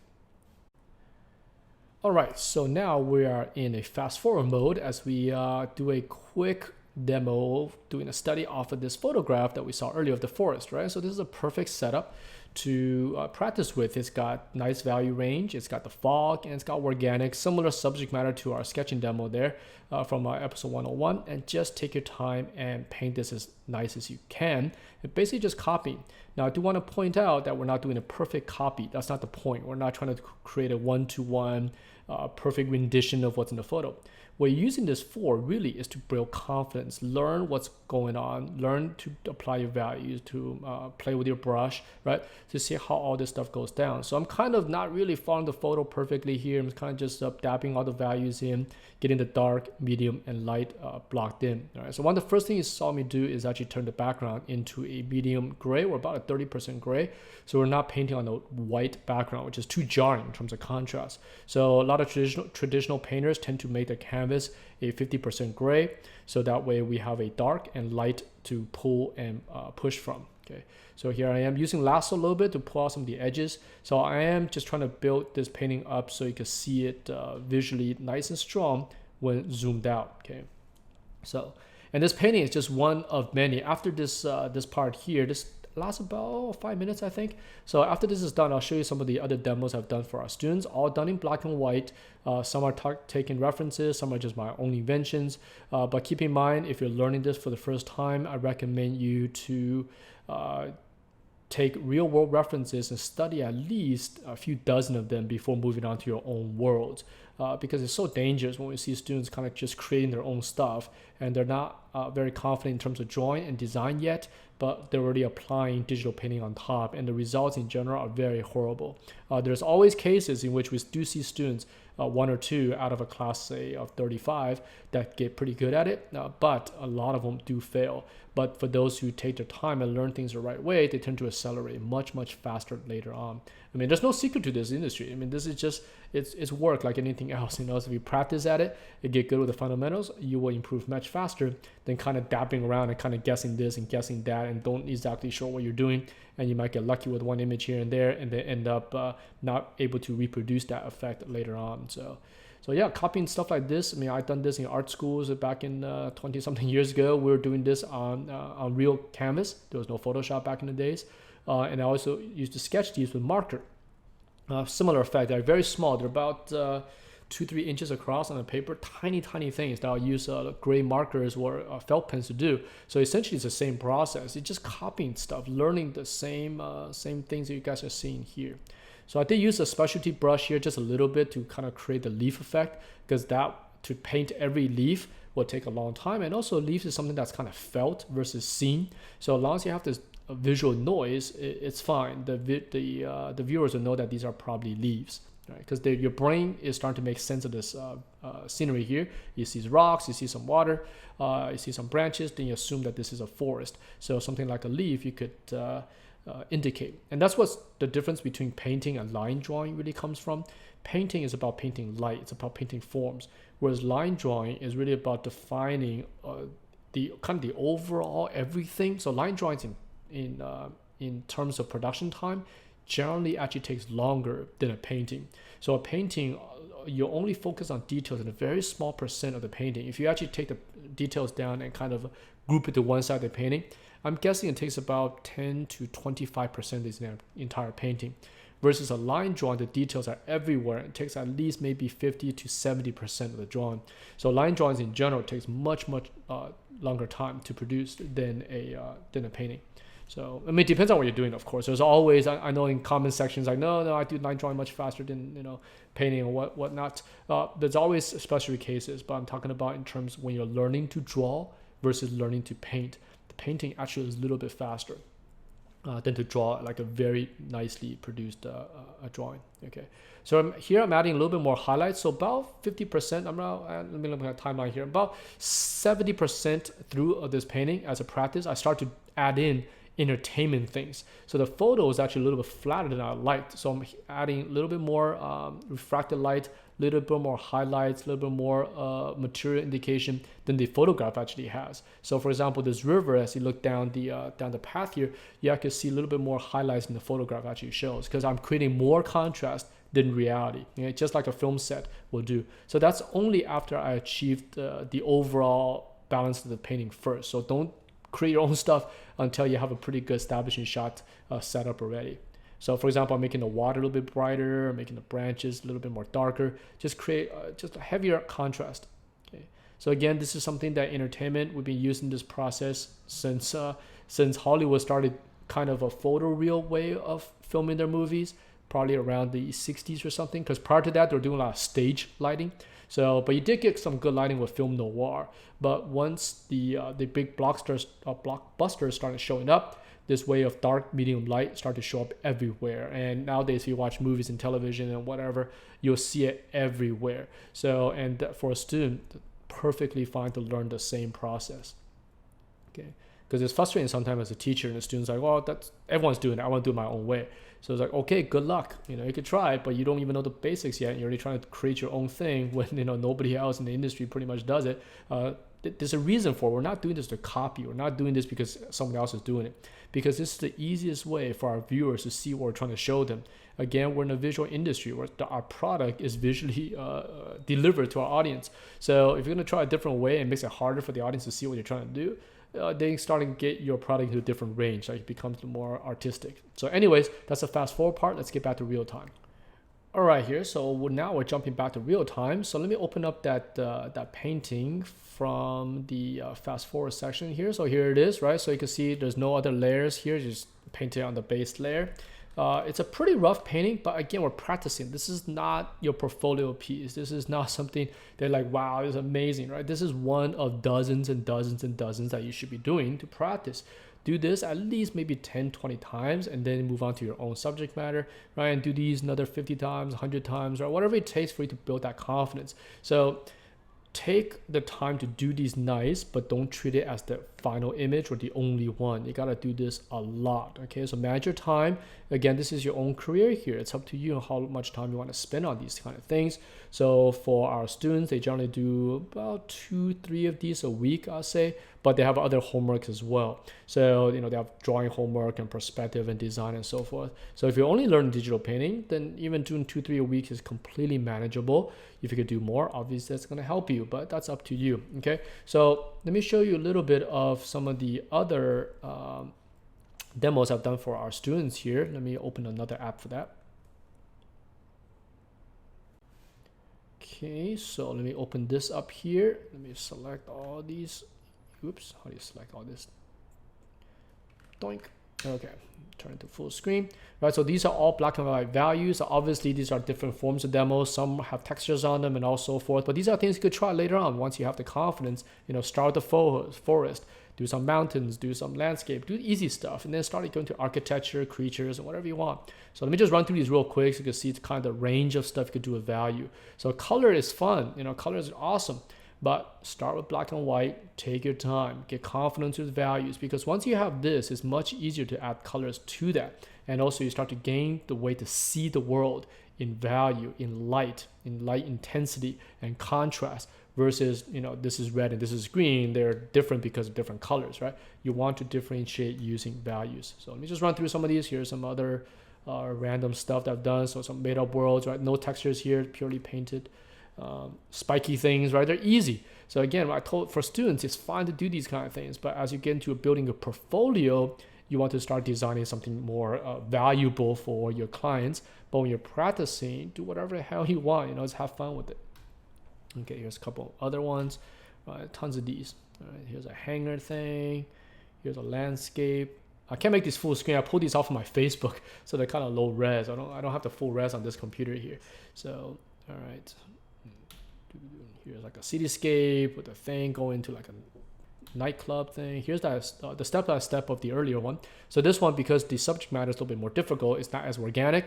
All right, so now we are in a fast forward mode as we do a quick demo doing a study off of this photograph that we saw earlier of the forest, right? So this is a perfect setup to practice with. It's got nice value range, it's got the fog, and it's got organic, similar subject matter to our sketching demo there from episode 101. And just take your time and paint this as nice as you can, and basically just copying. Now I do want to point out that we're not doing a perfect copy. That's not the point. We're not trying to create a one-to-one perfect rendition of what's in the photo. What you're using this for really is to build confidence, learn what's going on, learn to apply your values, to play with your brush, right? To see how all this stuff goes down. So I'm kind of not really following the photo perfectly here. I'm kind of just dabbing all the values in, getting the dark, medium, and light blocked in. All right. So one of the first things you saw me do is actually turn the background into a medium gray, or about a 30% gray. So we're not painting on a white background, which is too jarring in terms of contrast. So a lot of traditional painters tend to make their canvas a 50% gray, so that way we have a dark and light to pull and push from. Okay, so here I am using lasso a little bit to pull out some of the edges. So I am just trying to build this painting up so you can see it visually nice and strong when zoomed out. Okay, so, and this painting is just one of many. After this this part here, this lasts about 5 minutes, I think. So after this is done, I'll show you some of the other demos I've done for our students, all done in black and white. Some are taking references, some are just my own inventions. But keep in mind, if you're learning this for the first time, I recommend you to take real world references and study at least a few dozen of them before moving on to your own world. Because it's so dangerous when we see students kind of just creating their own stuff and they're not very confident in terms of drawing and design yet, but they're already applying digital painting on top, and the results in general are very horrible. There's always cases in which we do see students, 1 or 2 out of a class, say, of 35 that get pretty good at it, but a lot of them do fail. But for those who take their time and learn things the right way, they tend to accelerate much, much faster later on. I mean, there's no secret to this industry. I mean, this is just, it's work like anything else. You know, so if you practice at it and get good with the fundamentals, you will improve much faster than kind of dabbing around and kind of guessing this and guessing that and don't exactly sure what you're doing. And you might get lucky with one image here and there and then end up not able to reproduce that effect later on. So yeah, copying stuff like this. I mean, I've done this in art schools back in 20 something years ago. We were doing this on real canvas. There was no Photoshop back in the days. And I also used to sketch these with marker. Similar effect. They're very small. They're about 2-3 inches across on the paper. Tiny things that I'll use gray markers or felt pens to do. So essentially, it's the same process. It's just copying stuff, learning the same things that you guys are seeing here. So I did use a specialty brush here just a little bit to kind of create the leaf effect, because that to paint every leaf will take a long time. And also leaves is something that's kind of felt versus seen. So as long as you have this visual noise, it's fine. The viewers will know that these are probably leaves, right? Because your brain is starting to make sense of this scenery here. You see rocks, you see some water, you see some branches, then you assume that this is a forest. So something like a leaf you could indicate. And that's what's the difference between painting and line drawing really comes from. Painting is about painting light, it's about painting forms, whereas line drawing is really about defining the kind of the overall everything. So line drawings in terms of production time generally actually takes longer than a painting. So a painting, you only focus on details in a very small percent of the painting. If you actually take the details down and kind of group it to one side of the painting, I'm guessing it takes about 10 to 25% of the entire painting. Versus a line drawing, the details are everywhere. It takes at least maybe 50 to 70% of the drawing. So line drawings in general takes much longer time to produce than a painting. So I mean, it depends on what you're doing, of course. There's always, I know in comment sections like, no, I do line drawing much faster than painting or whatnot. There's always special cases, but I'm talking about in terms when you're learning to draw versus learning to paint. The painting actually is a little bit faster than to draw like a very nicely produced drawing. Okay, so here I'm adding a little bit more highlights. So about 50%. Let me look at the timeline here. About 70% through this painting as a practice, I start to add in entertainment things. So the photo is actually a little bit flatter than I liked. So I'm adding a little bit more refracted light, a little bit more highlights, a little bit more material indication than the photograph actually has. So for example, this river, as you look down the path here, you can see a little bit more highlights than the photograph actually shows, because I'm creating more contrast than reality, just like a film set will do. So that's only after I achieved the overall balance the painting first. So don't create your own stuff until you have a pretty good establishing shot set up already. So for example, I'm making the water a little bit brighter, making the branches a little bit more darker, just create just a heavier contrast. Okay. So again, this is something that entertainment, we've been using this process since Hollywood started kind of a photoreal way of filming their movies, probably around the 60s or something, because prior to that, they were doing a lot of stage lighting. So, but you did get some good lighting with film noir. But once the big blockbusters started showing up, this way of dark medium light started to show up everywhere. And nowadays, if you watch movies and television and whatever, you'll see it everywhere. So, and for a student, perfectly fine to learn the same process. Okay, because it's frustrating sometimes as a teacher and the students like, well, that's everyone's doing it. I want to do it my own way. So it's like, okay, good luck. You know, you could try, but you don't even know the basics yet. You're already trying to create your own thing when, you know, nobody else in the industry pretty much does it. There's a reason for it. We're not doing this to copy. We're not doing this because someone else is doing it. Because this is the easiest way for our viewers to see what we're trying to show them. Again, we're in a visual industry where our product is visually delivered to our audience. So if you're going to try a different way and makes it harder for the audience to see what you're trying to do, then starting to get your product into a different range, like it becomes more artistic. So anyways, that's the fast forward part. Let's get back to real time. All right, here. So now we're jumping back to real time. So let me open up that painting from the fast forward section here. So here it is, right? So you can see there's no other layers here, just painted on the base layer. It's a pretty rough painting, but again, we're practicing. This is not your portfolio piece. This is not something they're like, wow, it's amazing, right? This is one of dozens and dozens and dozens that you should be doing to practice. Do this at least maybe 10, 20 times, and then move on to your own subject matter, right? And do these another 50 times, 100 times, or whatever it takes for you to build that confidence. So take the time to do these nice, but don't treat it as the final image or the only one. You got to do this a lot. Okay, so manage your time. Again, this is your own career here. It's up to you how much time you want to spend on these kind of things. So for our students, they generally do about 2-3 of these a week, I'll say, but they have other homework as well. So, you know, they have drawing homework and perspective and design and so forth. So if you only learn digital painting, then even doing 2-3 a week is completely manageable. If you could do more, obviously that's going to help you, but that's up to you. Okay, so let me show you a little bit of some of the other demos I've done for our students here. Let me open another app for that. Okay, so let me open this up here. Let me select all these. Oops, how do you select all this? Doink. Okay, turn it to full screen. Right, so these are all black and white values. Obviously, these are different forms of demos. Some have textures on them and all so forth. But these are things you could try later on once you have the confidence. You know, start with the forest, do some mountains, do some landscape, do easy stuff, and then start going to architecture, creatures, and whatever you want. So let me just run through these real quick so you can see kind of the range of stuff you could do with value. So color is fun. You know, color is awesome. But start with black and white, take your time, get confidence with values, because once you have this, it's much easier to add colors to that. And also you start to gain the way to see the world in value, in light intensity and contrast versus, you know, this is red and this is green. They're different because of different colors, right? You want to differentiate using values. So let me just run through some of these. Here's some other random stuff that I've done. So some made up worlds, right? No textures here, purely painted. Spiky things, right? They're easy. So again, I told for students, it's fine to do these kind of things, but as you get into building a portfolio, you want to start designing something more valuable for your clients. But when you're practicing, do whatever the hell you want, you know, just have fun with it. Okay, here's a couple other ones, tons of these. All right, here's a hanger thing. Here's a landscape. I can't make this full screen. I pulled these off of my Facebook, so they're kind of low res. I don't have the full res on this computer here. So, all right. Here's like a cityscape with a thing going to like a nightclub thing. Here's the step-by-step of the earlier one. So this one, because the subject matter is a little bit more difficult, it's not as organic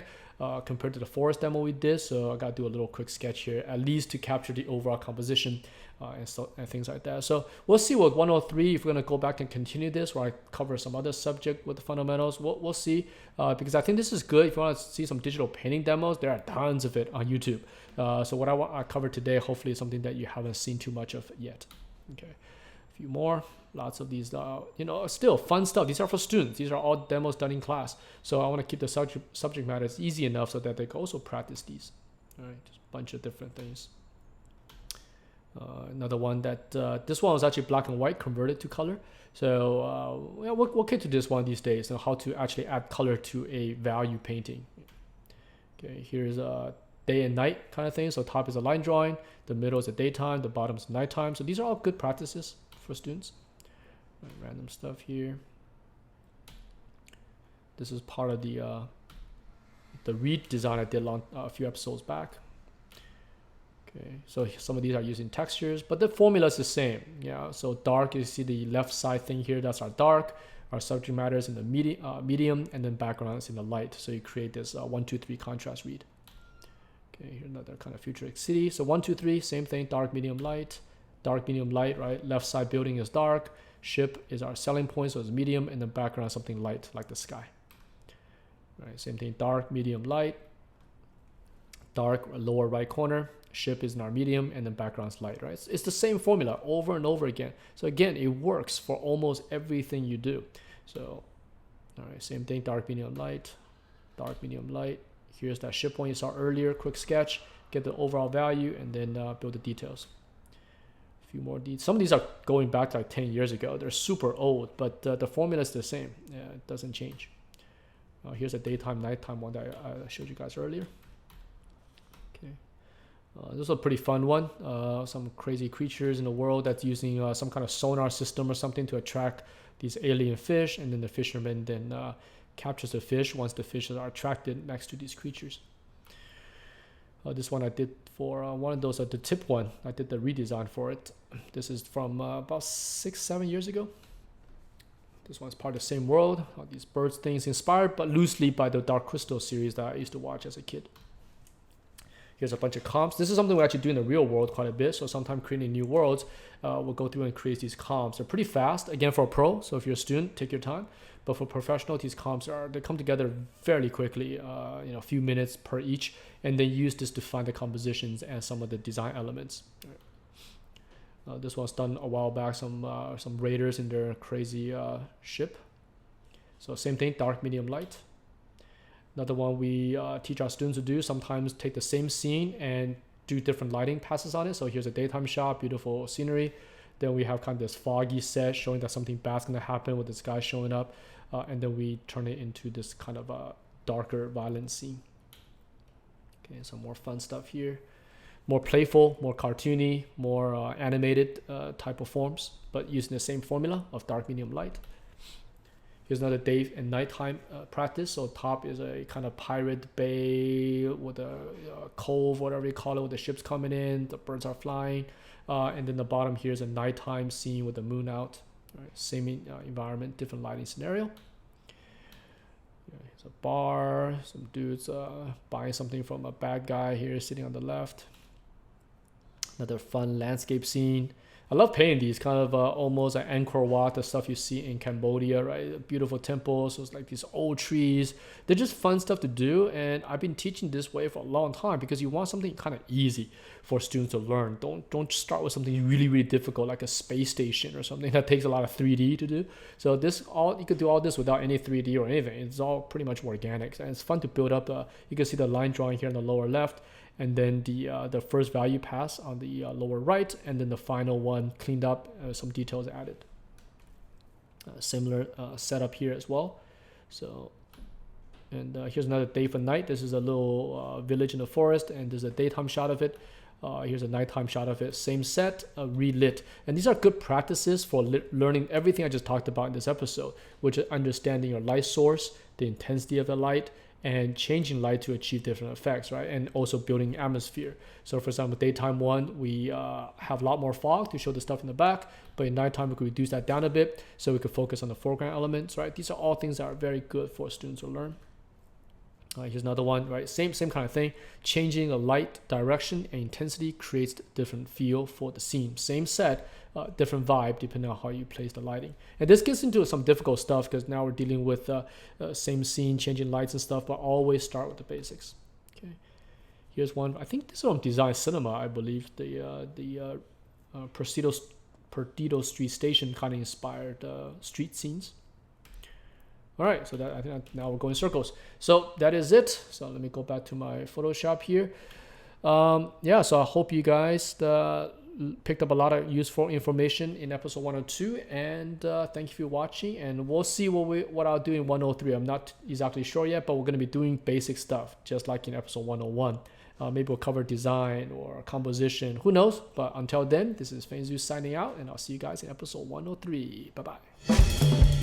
compared to the forest demo we did. So I got to do a little quick sketch here, at least to capture the overall composition and things like that. So we'll see with 103 if we're going to go back and continue this, where I cover some other subject with the fundamentals. We'll see, because I think this is good. If you want to see some digital painting demos, there are tons of it on YouTube. So what I covered today, hopefully is something that you haven't seen too much of yet. Okay, a few more. Lots of these, you know, still fun stuff. These are for students. These are all demos done in class. So I want to keep the subject matter easy enough so that they can also practice these. All right, just a bunch of different things. Another one that this one was actually black and white converted to color. So yeah, we'll get to this one these days, and how to actually add color to a value painting. Okay, here's a day and night kind of thing. So top is a line drawing, the middle is a daytime, the bottom is nighttime. So these are all good practices for students. Random stuff here. This is part of the read design I did a few episodes back. Okay, so some of these are using textures, but the formula is the same. Yeah, so dark, you see the left side thing here, that's our dark. Our subject matter is in the medium, and then background is in the light. So you create this 1, 2, 3 contrast read. Okay, here's another kind of futuristic city. So 1, 2, 3, same thing, dark, medium, light. Dark, medium, light, right? Left side building is dark. Ship is our selling point, so it's medium, and then background something light, like the sky. Right, same thing, dark, medium, light. Dark, lower right corner. Ship is in our medium, and then background's light, right? It's the same formula over and over again. So again, it works for almost everything you do. So, all right, same thing, dark, medium, light. Dark, medium, light. Here's that ship point you saw earlier, quick sketch, get the overall value, and then build the details. A few more details. Some of these are going back to like 10 years ago. They're super old, but the formula is the same. Yeah, it doesn't change. Here's a daytime, nighttime one that I showed you guys earlier. Okay. This is a pretty fun one. Some crazy creatures in the world that's using some kind of sonar system or something to attract these alien fish, and then the fisherman then captures the fish once the fishes are attracted next to these creatures. This one I did for one of those, the tip one. I did the redesign for it. This is from about 6-7 years ago. This one's part of the same world. All these birds things inspired, but loosely by the Dark Crystal series that I used to watch as a kid. Here's a bunch of comps. This is something we actually do in the real world quite a bit. So sometimes creating new worlds, we'll go through and create these comps. They're pretty fast. Again, for a pro, so if you're a student, take your time. But for professional, these comps they come together fairly quickly. A few minutes per each, and they use this to find the compositions and some of the design elements. This one's done a while back. Some raiders in their crazy ship. So same thing, dark, medium, light. Another one we teach our students to do, sometimes take the same scene and do different lighting passes on it. So here's a daytime shot, beautiful scenery. Then we have kind of this foggy set showing that something bad's going to happen with this guy showing up. And then we turn it into this kind of a darker, violent scene. Okay, some more fun stuff here. More playful, more cartoony, more animated type of forms, but using the same formula of dark, medium, light. Here's another day and nighttime practice. So top is a kind of pirate bay with a cove, whatever you call it, with the ships coming in, the birds are flying. And then the bottom here is a nighttime scene with the moon out. Right, same environment, different lighting scenario. Here's a bar, some dudes buying something from a bad guy here sitting on the left. Another fun landscape scene. I love painting these, kind of almost like Angkor Wat, the stuff you see in Cambodia, right? Beautiful temples, so it's like these old trees. They're just fun stuff to do, and I've been teaching this way for a long time because you want something kind of easy for students to learn. Don't start with something really, really difficult like a space station or something that takes a lot of 3D to do. So you could do all this without any 3D or anything. It's all pretty much organic, and it's fun to build up. You can see the line drawing here on the lower left, and then the first value pass on the lower right, and then the final one cleaned up, some details added. Similar setup here as well. So, and here's another day for night. This is a little village in the forest, and there's a daytime shot of it. Here's a nighttime shot of it. Same set, relit. And these are good practices for learning everything I just talked about in this episode, which is understanding your light source, the intensity of the light, and changing light to achieve different effects, right? And also building atmosphere. So for example, daytime one, we have a lot more fog to show the stuff in the back, but in nighttime, we could reduce that down a bit so we could focus on the foreground elements, right? These are all things that are very good for students to learn. Here's another one, right? Same kind of thing. Changing a light direction and intensity creates different feel for the scene. Same set, different vibe depending on how you place the lighting. And this gets into some difficult stuff because now we're dealing with same scene, changing lights and stuff, but always start with the basics. Okay. Here's one. I think this is from Design Cinema, I believe. The Perdido Street Station kind of inspired street scenes. All right, so that I think now we're going circles. So that is it. So let me go back to my Photoshop here. Yeah, so I hope you guys picked up a lot of useful information in episode 102, and thank you for watching, and we'll see what I'll do in 103. I'm not exactly sure yet, but we're going to be doing basic stuff just like in episode 101. Maybe we'll cover design or composition, who knows. But until then, this is Feng Zhu signing out, and I'll see you guys in episode 103. Bye bye.